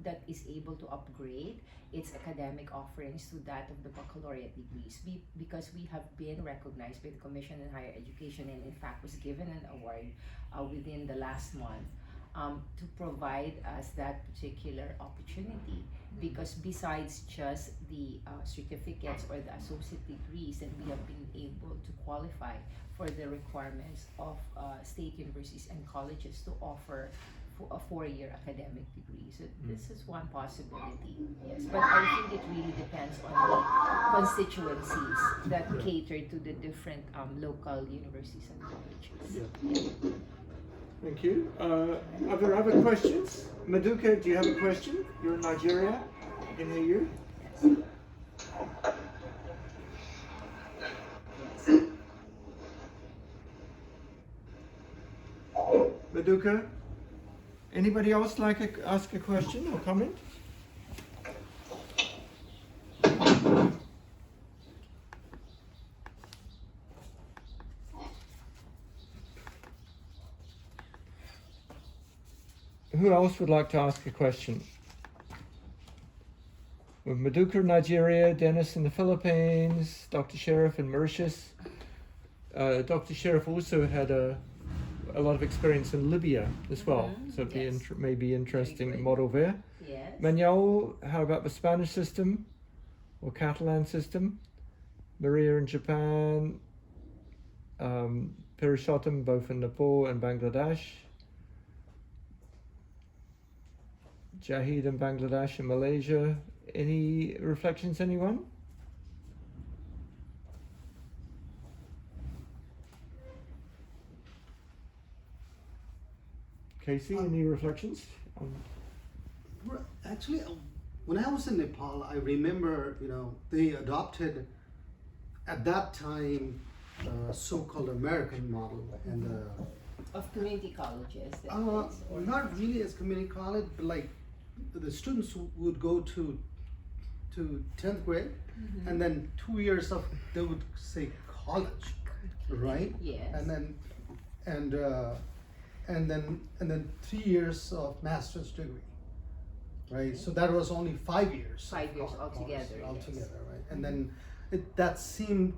that is able to upgrade its academic offerings to that of the baccalaureate degrees, because we have been recognized by the Commission on Higher Education, and in fact was given an award within the last month to provide us that particular opportunity. Because besides just the certificates or the associate degrees, that we have been able to qualify for the requirements of state universities and colleges to offer a 4-year academic degree. So this is one possibility, yes. But I think it really depends on the constituencies that cater to the different local universities and colleges. Thank you. Are there other questions? Maduka, do you have a question? You're in Nigeria. I can hear you. Maduka, anybody else like to ask a question or comment? Who else would like to ask a question? With Maduka in Nigeria, Dennis in the Philippines, Dr. Sheriff in Mauritius. Dr. Sheriff also had a a lot of experience in Libya as well. So it'd be Yes. maybe interesting great. model there. Yes. Manuel, how about the Spanish system or Catalan system? Maria in Japan, Purushottam both in Nepal and Bangladesh. Jahid in Bangladesh and Malaysia. Any reflections, anyone? Casey, any reflections? Actually, when I was in Nepal, I remember, they adopted at that time so-called American model, and Of community colleges. That is, or not really as community college, but like the students would go to 10th grade, and then 2 years of they would say college, right? Yes. And then 3 years of master's degree, right? So that was only 5 years. 5 years of altogether, yes. altogether, right? And then that seemed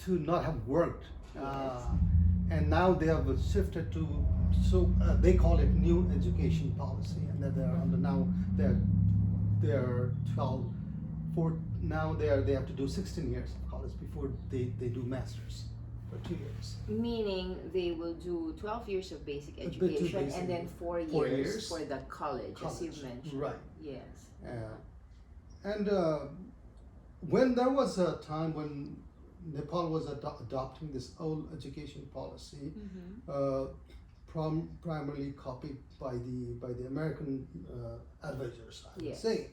to not have worked. And now they have shifted to, they call it new education policy, and that they're under now they're 12, now they have to do 16 years of college before they do masters for 2 years. Meaning they will do 12 years of basic education basic, and then 4 4 years, years for the college, as you mentioned. Right. Yes. And when there was a time when Nepal was adopting this old education policy, primarily copied by the American advisors, I would Yes. say.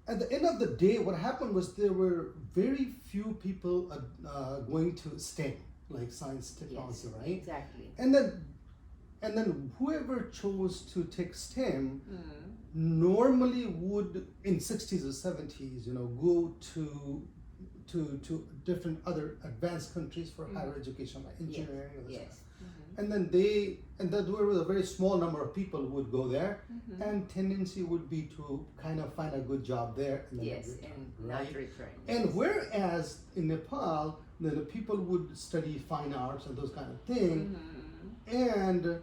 At the end of the day, what happened was there were very few people going to STEM, like science, technology, Yes, right? exactly. And then whoever chose to take STEM normally would, in 60s or 70s, go to different other advanced countries for higher education, like engineering and Yes. stuff. And then there was a very small number of people who would go there, and tendency would be to kind of find a good job there and then Yes, return, and right? not return. And whereas in Nepal, the people would study fine arts and those kind of things, and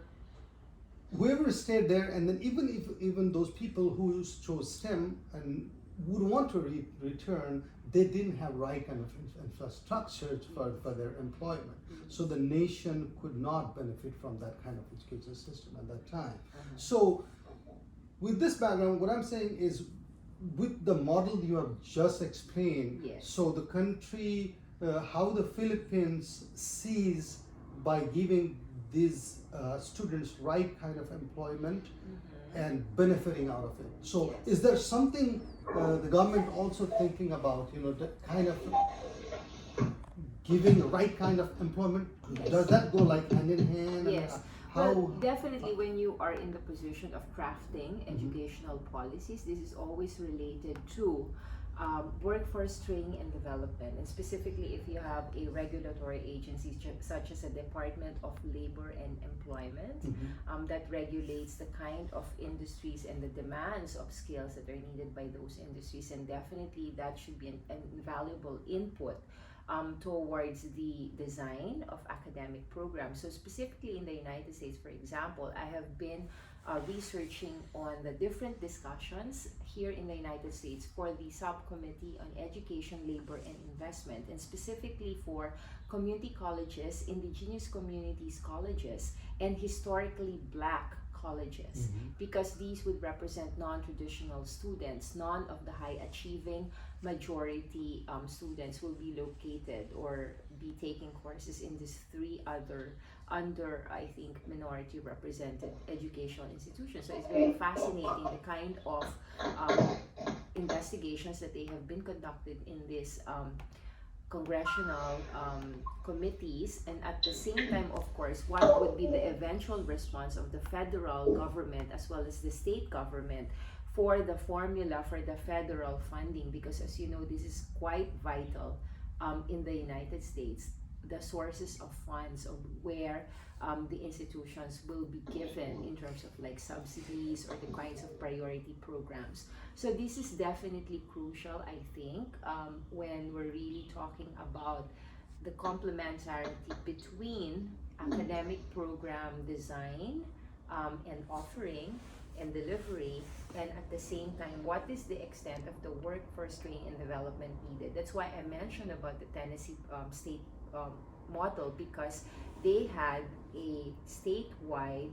whoever stayed there, and then even those people who chose STEM and would want to return, they didn't have right kind of infrastructure for their employment. So the nation could not benefit from that kind of education system at that time. So with this background, what I'm saying is, with the model you have just explained, Yes. so the country, how the Philippines sees by giving these students right kind of employment and benefiting out of it. So Yes. is there something the government also thinking about, that kind of giving the right kind of employment? Yes. Does that go like hand in hand? Yes. How? Well, definitely when you are in the position of crafting educational policies, this is always related to workforce training and development, and specifically if you have a regulatory agency such as a Department of Labor and Employment that regulates the kind of industries and the demands of skills that are needed by those industries, and definitely that should be an invaluable input towards the design of academic programs. So specifically in the United States, for example, I have been researching on the different discussions here in the United States for the Subcommittee on Education, Labor, and Investment, and specifically for community colleges, indigenous communities colleges, and historically Black colleges, because these would represent non-traditional students. None of the high-achieving majority students will be located or be taking courses in these three other I think, minority represented educational institutions. So it's very fascinating the kind of investigations that they have been conducted in this congressional committees, and at the same time, of course, what would be the eventual response of the federal government as well as the state government for the formula for the federal funding, because as you know, this is quite vital in the United States, the sources of funds of where the institutions will be given in terms of like subsidies or the kinds of priority programs. So this is definitely crucial, I think, when we're really talking about the complementarity between academic program design and offering and delivery, and at the same time, what is the extent of the workforce training and development needed? That's why I mentioned about the Tennessee state model, because they had a statewide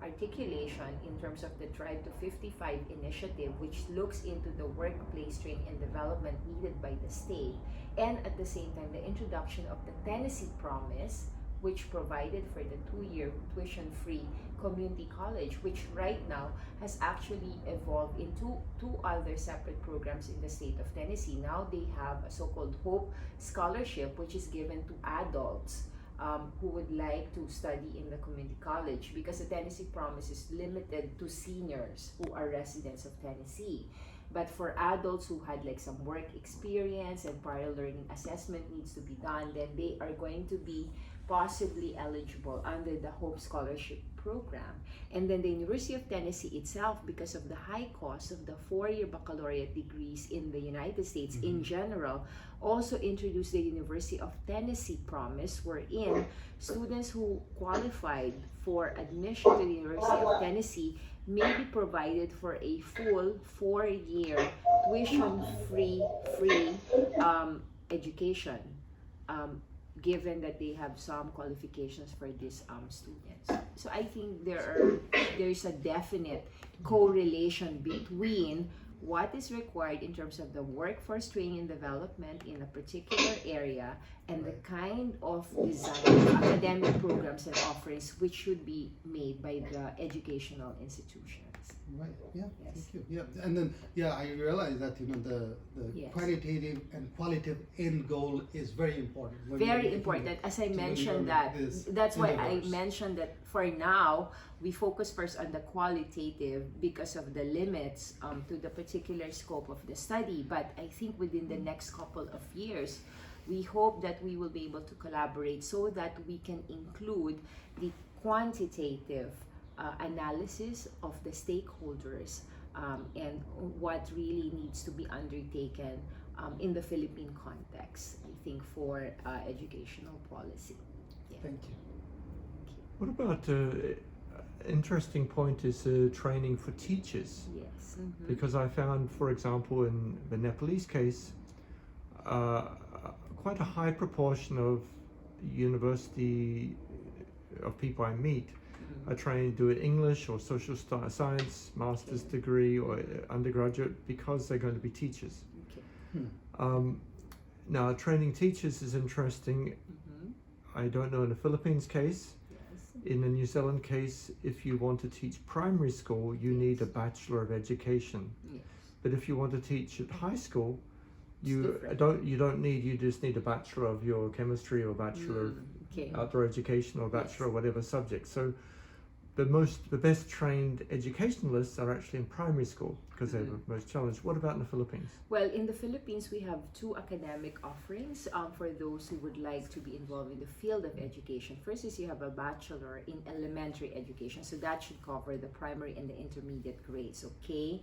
articulation in terms of the Drive to 55 initiative, which looks into the workplace training and development needed by the state, and at the same time, the introduction of the Tennessee Promise, which provided for the 2-year tuition-free community college, which right now has actually evolved into two other separate programs in the state of Tennessee. Now they have a so-called Hope Scholarship, which is given to adults who would like to study in the community college, because the Tennessee Promise is limited to seniors who are residents of Tennessee. But for adults who had like some work experience and prior learning assessment needs to be done, then they are going to be possibly eligible under the Hope Scholarship program. And then the University of Tennessee itself, because of the high cost of the 4-year baccalaureate degrees in the United States in general, also introduced the University of Tennessee Promise, wherein students who qualified for admission to the University of Tennessee may be provided for a full 4-year tuition-free education, given that they have some qualifications for these students. So I think there's a definite correlation between what is required in terms of the workforce training and development in a particular area and the kind of design of academic programs and offerings which should be made by the educational institutions. Right. Yeah. Yes. Thank you. Yeah. And then I realize that the Yes. quantitative and qualitative end goal is very important. when you're Very looking important. at- As I to mentioned learn that, this that's why I universe. mentioned that for now, we focus first on the qualitative because of the limits to the particular scope of the study. But I think within the next couple of years, we hope that we will be able to collaborate so that we can include the quantitative analysis of the stakeholders and what really needs to be undertaken in the Philippine context, I think, for educational policy. Yeah. Thank you. What about interesting point is training for teachers? Yes. Because I found, for example, in the Nepalese case, quite a high proportion of university of people I meet are trained to do it English or social science, master's degree or undergraduate, because they're going to be teachers. Okay. Now, training teachers is interesting. I don't know in the Philippines case. Yes. In the New Zealand case, if you want to teach primary school, you need a Bachelor of Education. Yes. But if you want to teach at high school, different. you just need a Bachelor of your chemistry or Bachelor of Okay. outdoor education or Bachelor Yes. of whatever subject. So the best trained educationalists are actually in primary school because they're the most challenged. What about in the Philippines? Well, in the Philippines, we have 2 academic offerings for those who would like to be involved in the field of education. First is you have a bachelor in elementary education, so that should cover the primary and the intermediate grades. Okay,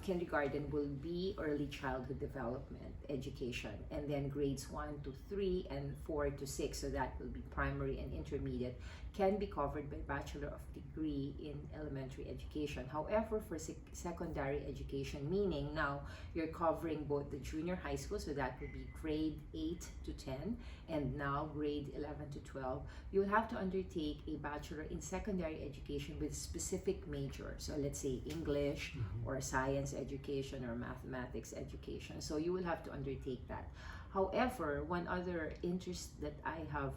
kindergarten will be early childhood development education, and then grades 1 to 3 and 4 to 6, so that will be primary and intermediate, can be covered by Bachelor of Degree in Elementary Education. However, for secondary education, meaning now you're covering both the junior high school, so that would be grade 8 to 10, and now grade 11 to 12, you'll have to undertake a Bachelor in Secondary Education with specific major. So let's say English or science education or mathematics education. So you will have to undertake that. However, one other interest that I have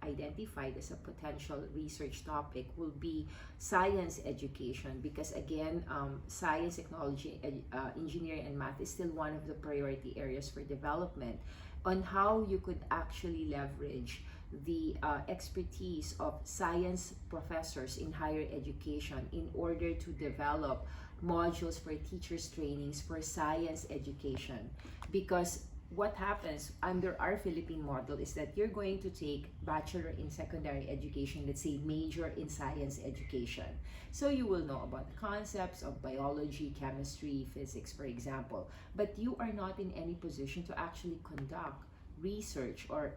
identified as a potential research topic will be science education, because again, science, technology, engineering, and math is still one of the priority areas for development, on how you could actually leverage the expertise of science professors in higher education in order to develop modules for teachers trainings for science education. Because what happens under our Philippine model is that you're going to take Bachelor in Secondary Education, let's say major in science education. So you will know about the concepts of biology, chemistry, physics, for example. But you are not in any position to actually conduct research or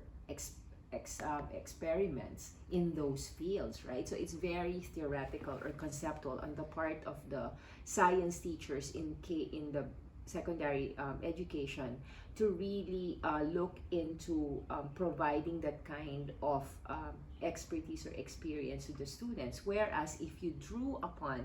experiments in those fields, right? So it's very theoretical or conceptual on the part of the science teachers in the secondary education to really look into providing that kind of expertise or experience to the students. Whereas if you drew upon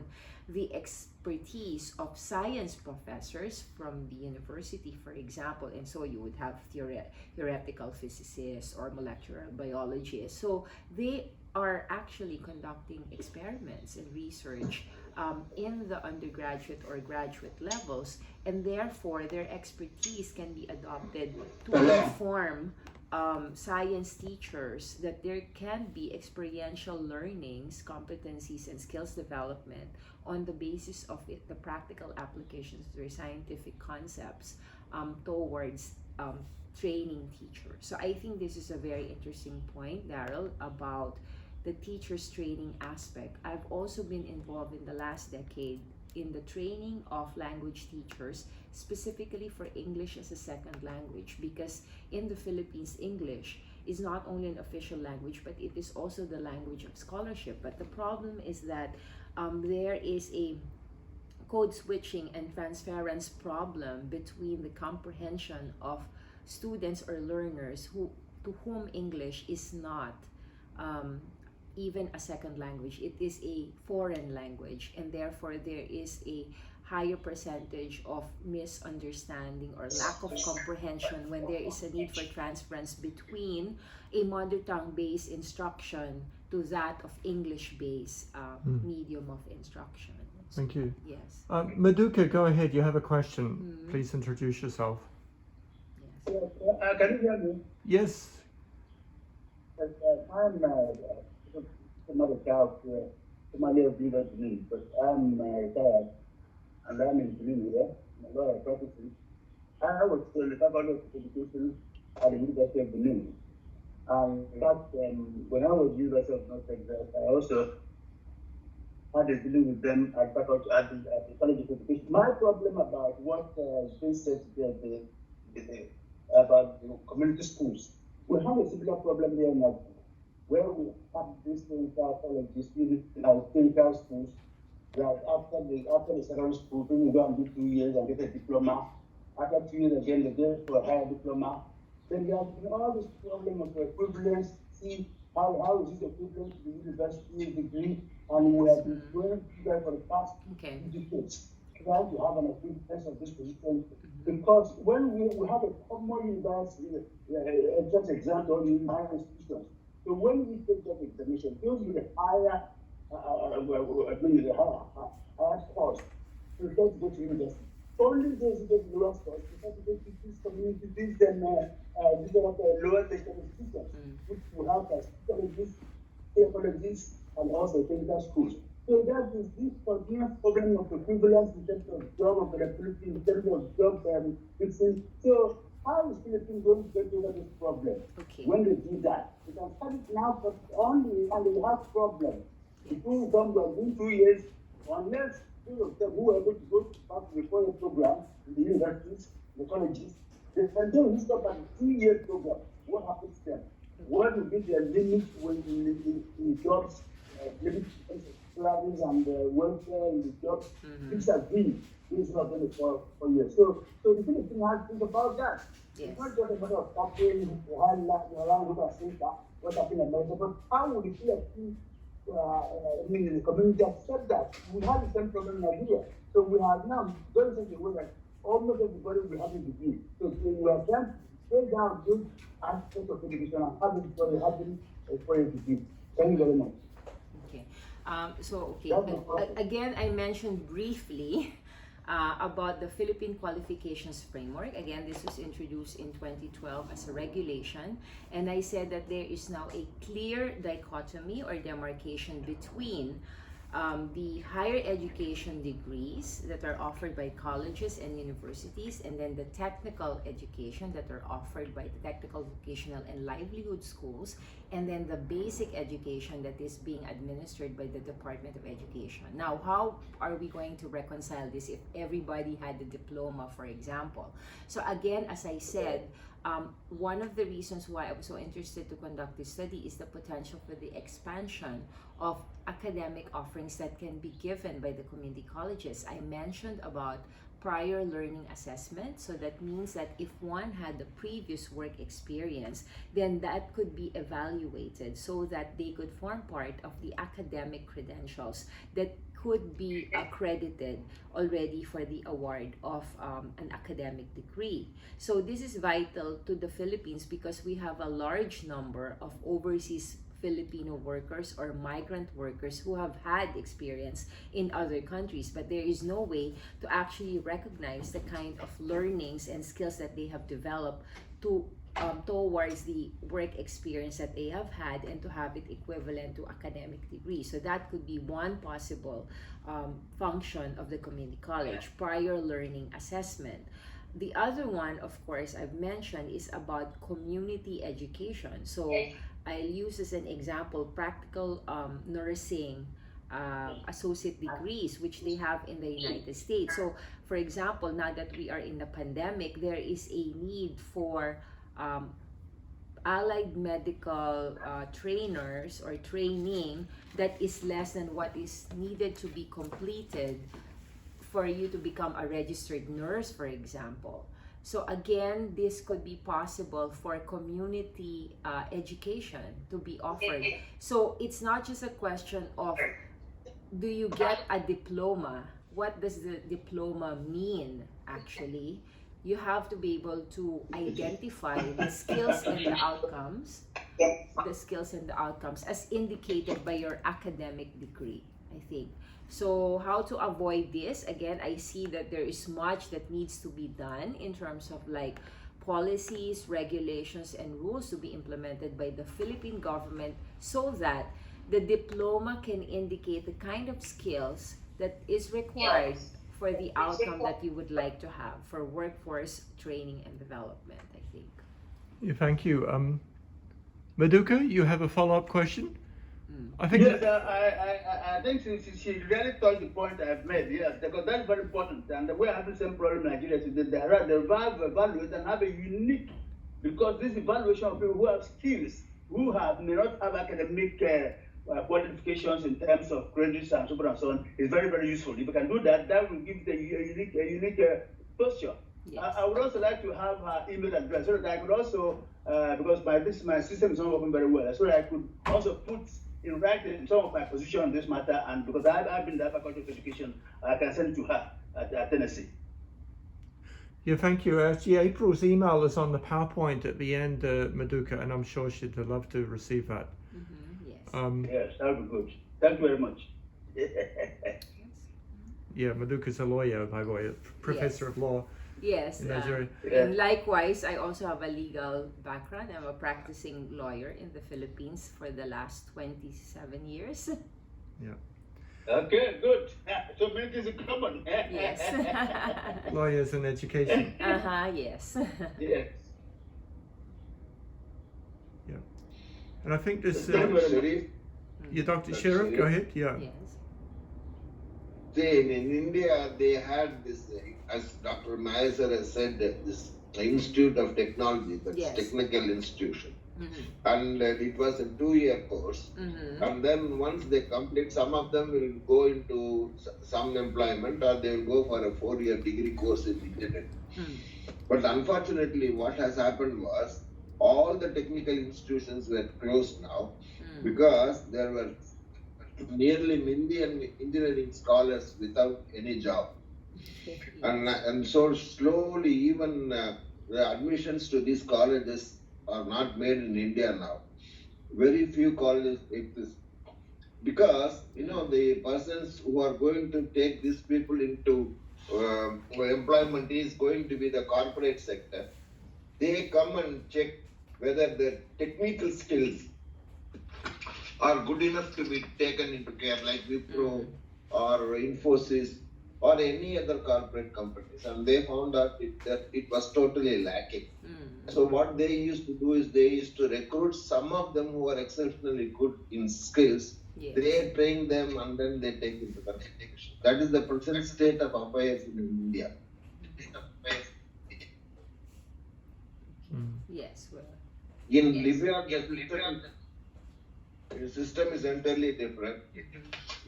the expertise of science professors from the university, for example, and so you would have theoretical physicists or molecular biologists. So they are actually conducting experiments and research in the undergraduate or graduate levels, and therefore their expertise can be adopted to inform science teachers, that there can be experiential learnings, competencies, and skills development on the basis of the practical applications of their scientific concepts towards training teachers. So I think this is a very interesting point, Daryl, about the teacher's training aspect. I've also been involved in the last decade in the training of language teachers, specifically for English as a second language, because in the Philippines, English is not only an official language, but it is also the language of scholarship. But the problem is that there is a code switching and transference problem between the comprehension of students or learners to whom English is not even a second language. It is a foreign language, and therefore there is a higher percentage of misunderstanding or lack of comprehension when there is a need for transference between a mother tongue based instruction to that of English based medium of instruction. Thank you. Yes. Maduka, go ahead. You have a question. Please introduce yourself. Yes. Can you hear me? Yes. I'm another child to my little brother Benin, but I'm retired and I'm in Benin, a lot of property. I was the Faculty of Education at the University of Benin. In fact, when I was University of North Texas, I also had a dealing with them at faculty at the College of Education. My problem about what has been said today about the community schools, we have a similar problem here in Nigeria, where we have these clinical colleges in our clinical schools, that after the secondary school, then you go and do 2 years and get a diploma. After 2 years again, they go for a higher diploma. Then you have all this problem of equivalence. See how is it equivalent to the university degree? And we have been going through that for the past 2 decades, trying to have an equivalence of this position. Because when we have a common university entrance exam done in higher institutions, so when we take that examination, those with a higher, higher cost prefer to go to university. Only those who get lower cost prefer to go to these communities and lower technical institutions, which will have as colleges, and also technical schools. So that is this continuous problem of equivalence in terms of job availability, in terms of job fixing. So how is Philippines going to get over this problem? When they do that, they can start it now, but only and they have problems. People come to do 2 years, unless few of them who are able to go back to the 4-year program in the universities, the colleges, they can do this up at the 2-year program. What happens then? What will be their limit when in jobs, limit salaries and welfare in the jobs? Things are green. This is not going to for years. So the Philippines has to think about that. Yes. It's not just a matter of tapping around who can say that, what happened in America, but how would it feel the community accept that? We have the same problem in Nigeria. So we have now done such a way that almost everybody will have a degree. So we are trying to break down good aspects of education and have everybody having a 4-year degree. Thank you very much. Okay. Again, I mentioned briefly about the Philippine Qualifications Framework. Again, this was introduced in 2012 as a regulation, and I said that there is now a clear dichotomy or demarcation between the higher education degrees that are offered by colleges and universities, and then the technical education that are offered by the technical, vocational, and livelihood schools, and then the basic education that is being administered by the Department of Education. Now, how are we going to reconcile this if everybody had a diploma, for example? So again, as I said, one of the reasons why I was so interested to conduct this study is the potential for the expansion of academic offerings that can be given by the community colleges. I mentioned about prior learning assessment. So that means that if one had the previous work experience, then that could be evaluated so that they could form part of the academic credentials that could be accredited already for the award of an academic degree. So this is vital to the Philippines because we have a large number of overseas Filipino workers or migrant workers who have had experience in other countries, but there is no way to actually recognize the kind of learnings and skills that they have developed to towards the work experience that they have had and to have it equivalent to academic degree. So that could be one possible function of the community college, prior learning assessment. The other one, of course, I've mentioned is about community education. So I'll use as an example practical nursing associate degrees, which they have in the United States. So, for example, now that we are in the pandemic, there is a need for allied medical trainers or training that is less than what is needed to be completed for you to become a registered nurse, for example. So again, this could be possible for community education to be offered. So it's not just a question of, do you get a diploma? What does the diploma mean, actually? You have to be able to identify the skills and the outcomes, as indicated by your academic degree, I think. So how to avoid this? Again, I see that there is much that needs to be done in terms of like policies, regulations, and rules to be implemented by the Philippine government so that the diploma can indicate the kind of skills that is required for the outcome that you would like to have for workforce training and development, I think. Yeah, thank you. Maduka, you have a follow-up question? I think yes, I think she really touched the point I've made, yes, because that's very important. And we're having the same problem in Nigeria today. They evaluate and have a unique, because this evaluation of people who have skills, who may not have academic qualifications in terms of credits and so on and so on, is very, very useful. If you can do that, that will give the unique posture. Yes. I would also like to have her email address so that I could also, because my system is not working very well, so that I could also put in writing some of my position on this matter, and because I've been the Faculty of Education, I can send it to her at Tennessee. Yeah, thank you. Actually, April's email is on the PowerPoint at the end, Maduka, and I'm sure she'd love to receive that. Yes. Yes, that would be good. Thank you very much. Yeah, Maduka's a lawyer, by the way, professor of law Yes. in Nigeria. And likewise, I also have a legal background. I'm a practicing lawyer in the Philippines for the last 27 years. Yeah. Okay, good. So many things in common. Yes. Lawyers and education. Yes. Yes. Yeah. And I think this, Thank you, Sharif. yeah, Dr. Sheriff, go ahead. Yeah. Yes. See, in India, they had this, as Dr. Mayasar has said, this Institute of Technology, that's Yes. technical institution. Mm-hmm. And it was a 2-year course. Mm-hmm. And then once they complete, some of them will go into some employment or they will go for a 4-year degree course in internet. Mm. But unfortunately, what has happened was all the technical institutions were closed now because there were nearly million engineering scholars without any job. And so slowly even the admissions to these colleges are not made in India now. Very few colleges exist. Because, the persons who are going to take these people into employment is going to be the corporate sector. They come and check whether their technical skills are good enough to be taken into care, like Wipro or Infosys or any other corporate companies, and they found out that it was totally lacking. So what they used to do is they used to recruit some of them who are exceptionally good in skills. Yes. They train them and then they take into the application. That is the present state of affairs in India. Yes, well, In yes. Libya, the system is entirely different.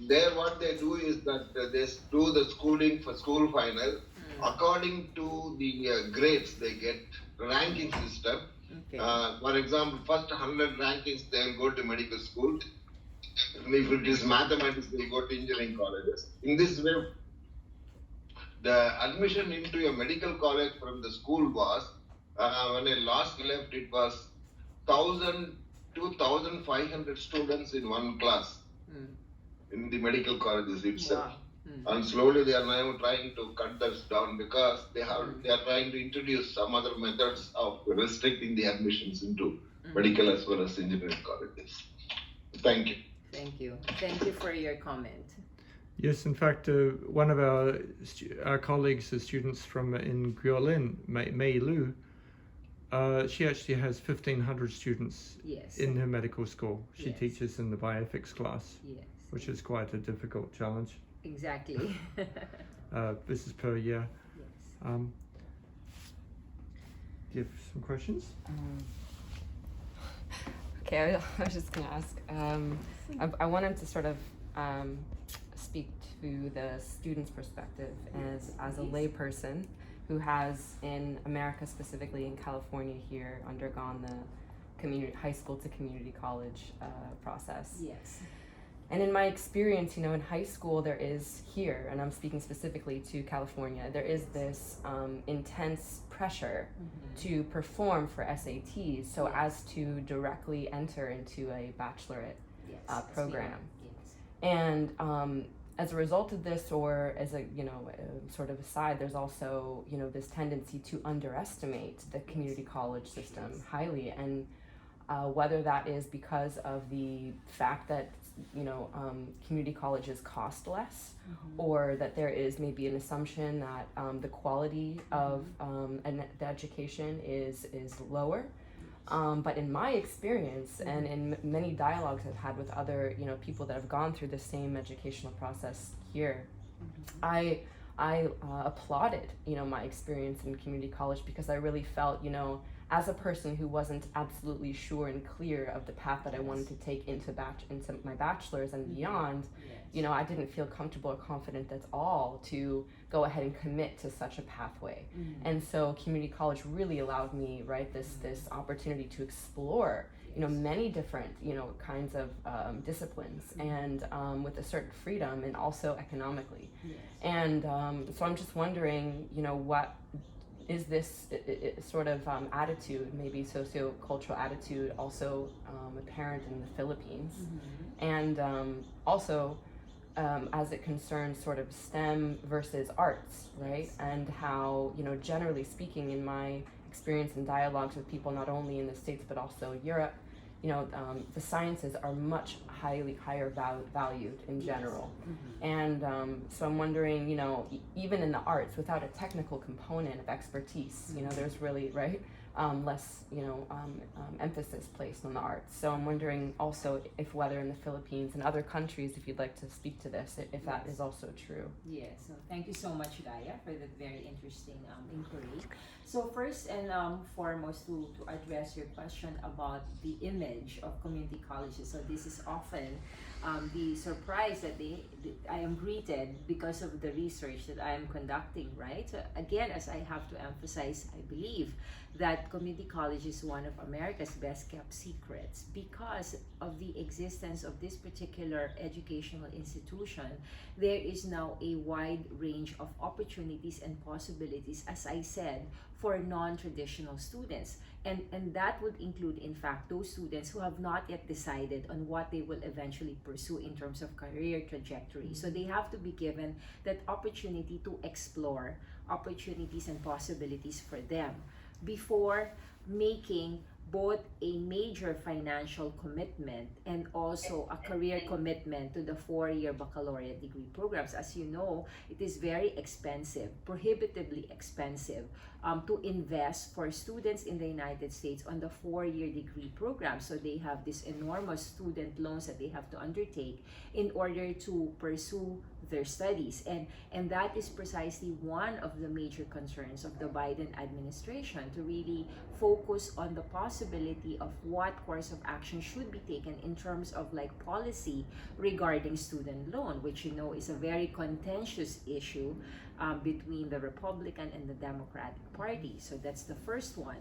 There, what they do is that they do the schooling for school final according to the grades they get, ranking system. Okay. For example, first 100 rankings they will go to medical school. If it is mathematics, they will go to engineering colleges. In this way, the admission into a medical college from the school was, when I last left, it was 1,000 to 1,500 students in one class in the medical colleges itself. Wow. And slowly they are now trying to cut this down because they are trying to introduce some other methods of restricting the admissions into medical as well as engineering colleges. Thank you. Thank you. Thank you for your comment. Yes, in fact, one of our colleagues, the students from in Guilin, Mei Lu, she actually has 1,500 students Yes. in her medical school. She Yes. teaches in the bioethics class, Yes. which is quite a difficult challenge. Exactly. This is per year. Yes. Do you have some questions? Okay, I was just going to ask. I wanted to sort of speak to the student's perspective as a layperson who has, in America specifically in California here, undergone the high school to community college process. Yes. And in my experience, you know, in high school, there is here, and I'm speaking specifically to California, there is this intense pressure to perform for SATs so as to directly enter into a bachelorette program. Yes. And as a result of this, or as a, you know, sort of aside, there's also, you know, this tendency to underestimate the community college system highly. And whether that is because of the fact that, you know, community colleges cost less, or that there is maybe an assumption that the quality of the education is lower. But in my experience, and in many dialogues I've had with other, you know, people that have gone through the same educational process here, I applauded, you know, my experience in community college, because I really felt, you know, as a person who wasn't absolutely sure and clear of the path that I wanted to take into my bachelor's and beyond, you know, I didn't feel comfortable or confident at all to go ahead and commit to such a pathway. And so community college really allowed me, right, this opportunity to explore, you know, many different, you know, kinds of disciplines, and with a certain freedom, and also economically. And so I'm just wondering, you know, what is this sort of attitude, maybe socio-cultural attitude, also apparent in the Philippines? And also as it concerns sort of STEM versus arts, right? And how, you know, generally speaking, in my experience and dialogues with people not only in the States but also Europe, you know, the sciences are much higher valued in general. And so I'm wondering, you know, even in the arts, without a technical component of expertise, you know, there's really, right, less, you know, emphasis placed on the arts. So I'm wondering also if whether in the Philippines and other countries, if you'd like to speak to this, if that is also true. Yes, so thank you so much, Gaia, for that very interesting inquiry. So first and foremost, to address your question about the image of community colleges. So this is often the surprise that I am greeted because of the research that I am conducting, right? So again, as I have to emphasize, I believe that community college is one of America's best kept secrets because of the existence of this particular educational institution. There is now a wide range of opportunities and possibilities, as I said, for non-traditional students. And that would include, in fact, those students who have not yet decided on what they will eventually pursue in terms of career trajectory. So they have to be given that opportunity to explore opportunities and possibilities for them before making both a major financial commitment and also a career commitment to the 4-year baccalaureate degree programs. As you know, it is very expensive, prohibitively expensive, to invest for students in the United States on the 4-year degree program. So they have these enormous student loans that they have to undertake in order to pursue their studies. And that is precisely one of the major concerns of the Biden administration, to really focus on the possibility of what course of action should be taken in terms of like policy regarding student loan, which you know is a very contentious issue between the Republican and the Democratic Party. So that's the first one.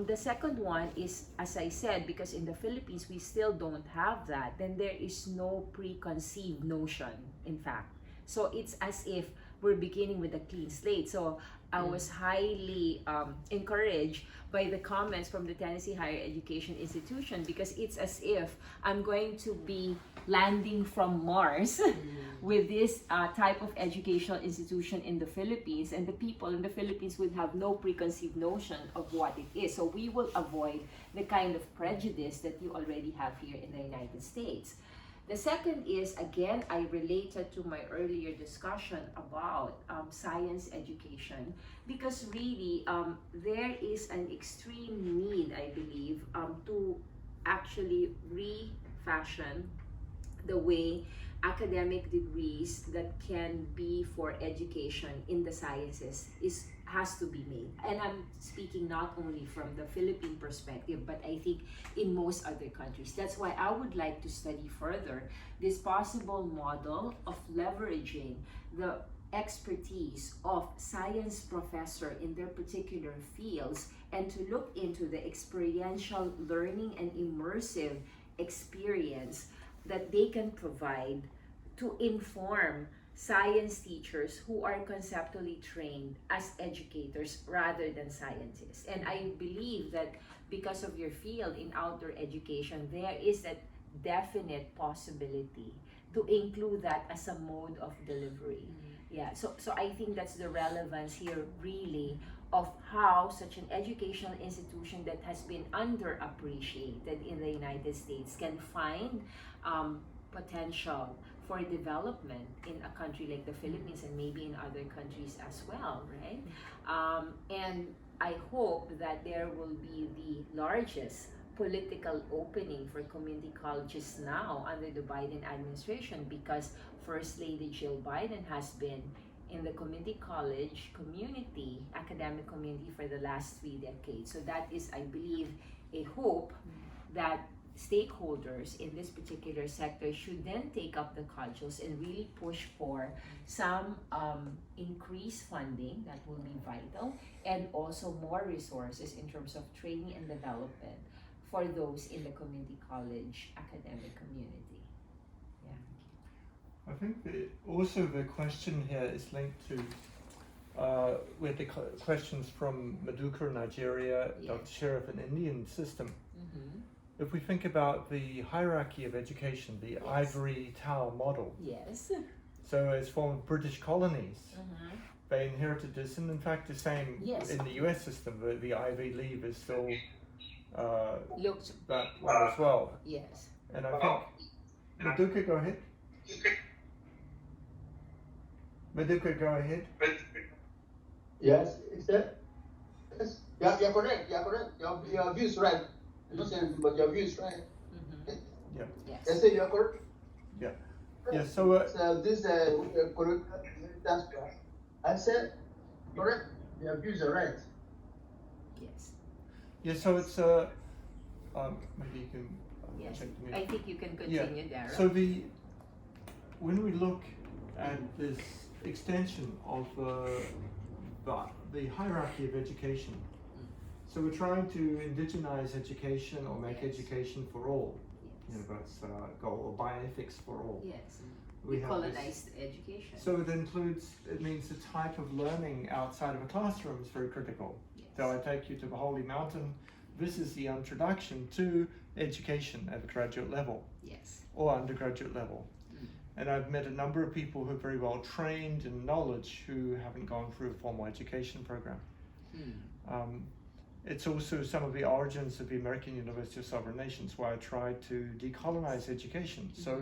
The second one is, as I said, because in the Philippines we still don't have that, then there is no preconceived notion, in fact. So it's as if we're beginning with a clean slate. So I was highly encouraged by the comments from the Tennessee Higher Education Institution, because it's as if I'm going to be landing from Mars with this type of educational institution in the Philippines, and the people in the Philippines would have no preconceived notion of what it is. So we will avoid the kind of prejudice that you already have here in the United States. The second is, again, I related to my earlier discussion about science education, because really there is an extreme need, I believe, to actually refashion the way academic degrees that can be for education in the sciences has to be made. And I'm speaking not only from the Philippine perspective, but I think in most other countries. That's why I would like to study further this possible model of leveraging the expertise of science professor in their particular fields, and to look into the experiential learning and immersive experience that they can provide to inform science teachers who are conceptually trained as educators rather than scientists. And I believe that because of your field in outdoor education, there is a definite possibility to include that as a mode of delivery. Yeah, so I think that's the relevance here really of how such an educational institution that has been underappreciated in the United States can find potential for development in a country like the Philippines, and maybe in other countries as well, right? And I hope that there will be the largest political opening for community colleges now under the Biden administration, because First Lady Jill Biden has been in the community college community, academic community, for the last 3 decades. So that is, I believe, a hope that stakeholders in this particular sector should then take up the cudgels and really push for some increased funding that will be vital, and also more resources in terms of training and development for those in the community college academic community. Yeah. I think also the question here is linked to with the questions from Maduka, Nigeria, Yes. Dr. Sheriff, an Indian system. Mm-hmm. If we think about the hierarchy of education, the Yes. ivory tower model, Yes. so as former British colonies, Mm-hmm. they inherited this, and in fact the same Yes. in the US system, the Ivy League is still Looked. that one as well. Yes. And I think, Maduka, go ahead. Maduka, go ahead. Yes, is that? Yes. Yeah, correct. Yeah, correct. Your view is right. Listen, but your view is right. Mm-hmm. Yeah. Yes. I say you're correct. Yeah. So So this correct that's right. I said correct. Your views are right. Yes. yeah. So it's maybe you can Yes. check the mute. I think you can continue, Darryl. So when we look at this extension of the hierarchy of education, so we're trying to indigenize education or make Yes. education for all. You know, Yes. that's goal, or bioethics for all. Yes. We have this. Colonized education. So it means the type of learning outside of a classroom is very critical. Yes. So I take you to the Holy Mountain. This is the introduction to education at the graduate level Yes. or undergraduate level. And I've met a number of people who are very well trained in knowledge who haven't gone through a formal education program. it's also some of the origins of the American University of Sovereign Nations, where I tried to decolonize education. So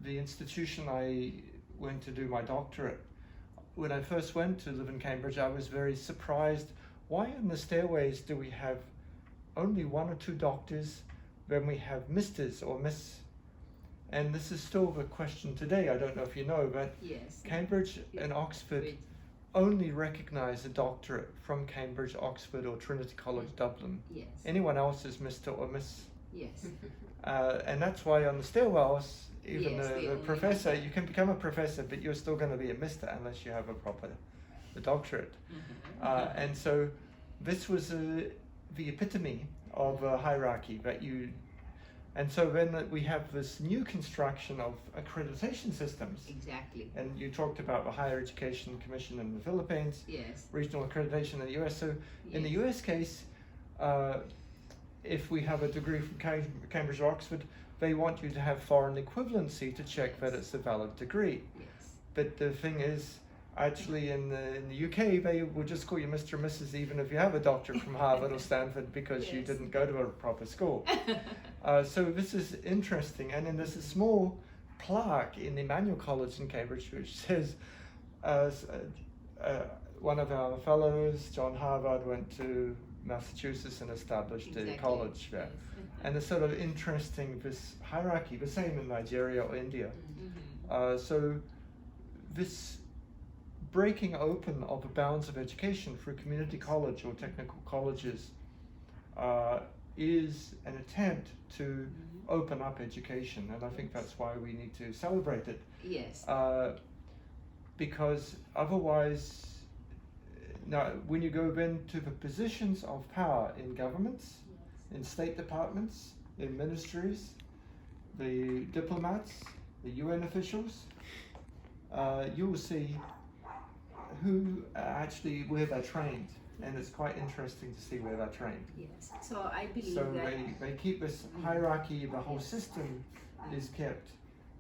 the institution I went to do my doctorate, when I first went to live in Cambridge, I was very surprised. Why in the stairways do we have only 1 or 2 doctors when we have Misters or Miss? And this is still the question today. I don't know if you know, but Yes. Cambridge and Oxford only recognize a doctorate from Cambridge, Oxford, or Trinity College Dublin. Yes. Anyone else is Mr. or Miss. Yes. And that's why on the stairwells, even Yes, they the only professor, you can become a professor, but you're still going to be a Mister unless you have a doctorate. And so this was the epitome of a hierarchy that you. And so then we have this new construction of accreditation systems. Exactly. And you talked about the Higher Education Commission in the Philippines, Yes. regional accreditation in the US. So in the Yes. US case, if we have a degree from Cambridge or Oxford, they want you to have foreign equivalency to check that it's a valid degree. Yes. But the thing is, actually in the UK, they will just call you Mr. and Mrs. even if you have a doctorate from Harvard or Stanford because you Yes. didn't go to a proper school. So this is interesting. And then there's a small plaque in the Emmanuel College in Cambridge which says, one of our fellows, John Harvard, went to Massachusetts and established a college there. Yes. And it's sort of interesting, this hierarchy, the same in Nigeria or India. Mhm. So this breaking open of the bounds of education through community college or technical colleges is an attempt to open up education, and I think that's why we need to celebrate it. Yes. Because otherwise, now when you go then to the positions of power in governments, in state departments, in ministries, the diplomats, the UN officials, you will see who actually where they're trained, and it's quite interesting to see where they're trained. Yes. So I believe So that. they keep this hierarchy, the whole system is kept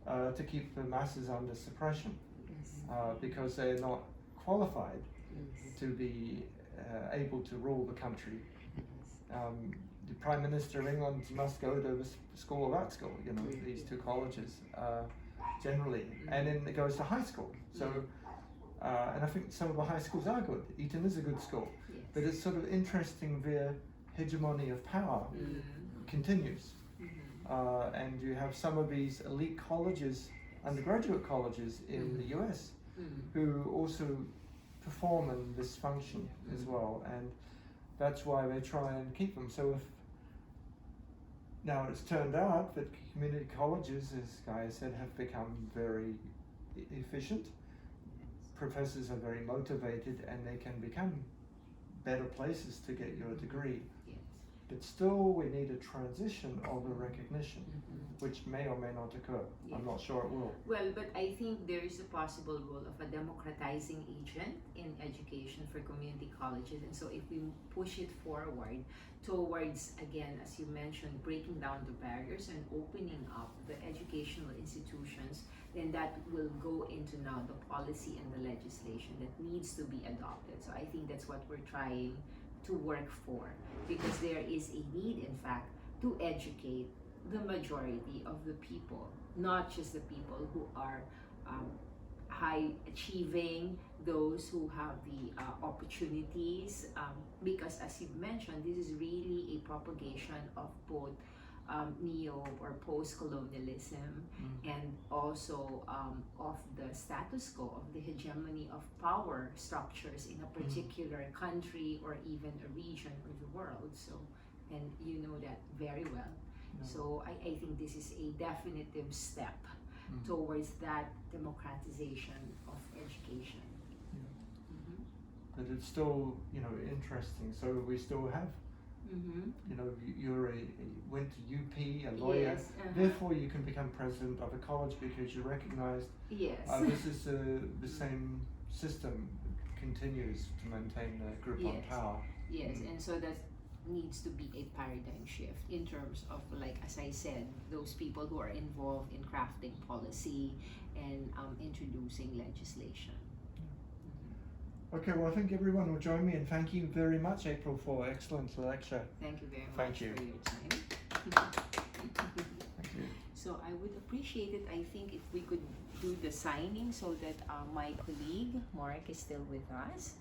to keep the masses under suppression because they're not qualified to be able to rule the country. The Prime Minister of England must go to this school or that school, you know, these 2 colleges generally, and then it goes to high school. So, and I think some of the high schools are good. Eton is a good school, but it's sort of interesting their hegemony of power continues. And you have some of these elite colleges, undergraduate colleges in the US, who also perform in this function as well, and that's why they try and keep them. So if now it's turned out that community colleges, as Guy said, have become very efficient. Professors are very motivated, and they can become better places to get your degree. Yes. But still, we need a transition of a recognition, which may or may not occur. I'm not sure it will. Well, but I think there is a possible role of a democratizing agent in education for community colleges. And so if we push it forward towards, again, as you mentioned, breaking down the barriers and opening up the educational institutions, then that will go into now the policy and the legislation that needs to be adopted. So I think that's what we're trying to work for, because there is a need, in fact, to educate the majority of the people, not just the people who are high achieving, those who have the opportunities, because as you've mentioned, this is really a propagation of both neo or post-colonialism and also of the status quo, of the hegemony of power structures in a particular country or even a region or the world. So, and you know that very well. So I think this is a definitive step towards that democratization of education. But it's still, you know, interesting. So we still have, you know, went to UP, a lawyer. Yes, Therefore, you can become president of a college because you recognized Yes. this is the same system continues to maintain the group on Yes. power. Yes, and so that needs to be a paradigm shift in terms of, like, as I said, those people who are involved in crafting policy and introducing legislation. Okay, well, I think everyone will join me in thanking you very much, April, for excellent lecture. Thank you very much Thank you. for your time. Thank you. So I would appreciate it, I think, if we could do the signing so that my colleague, Mark, is still with us.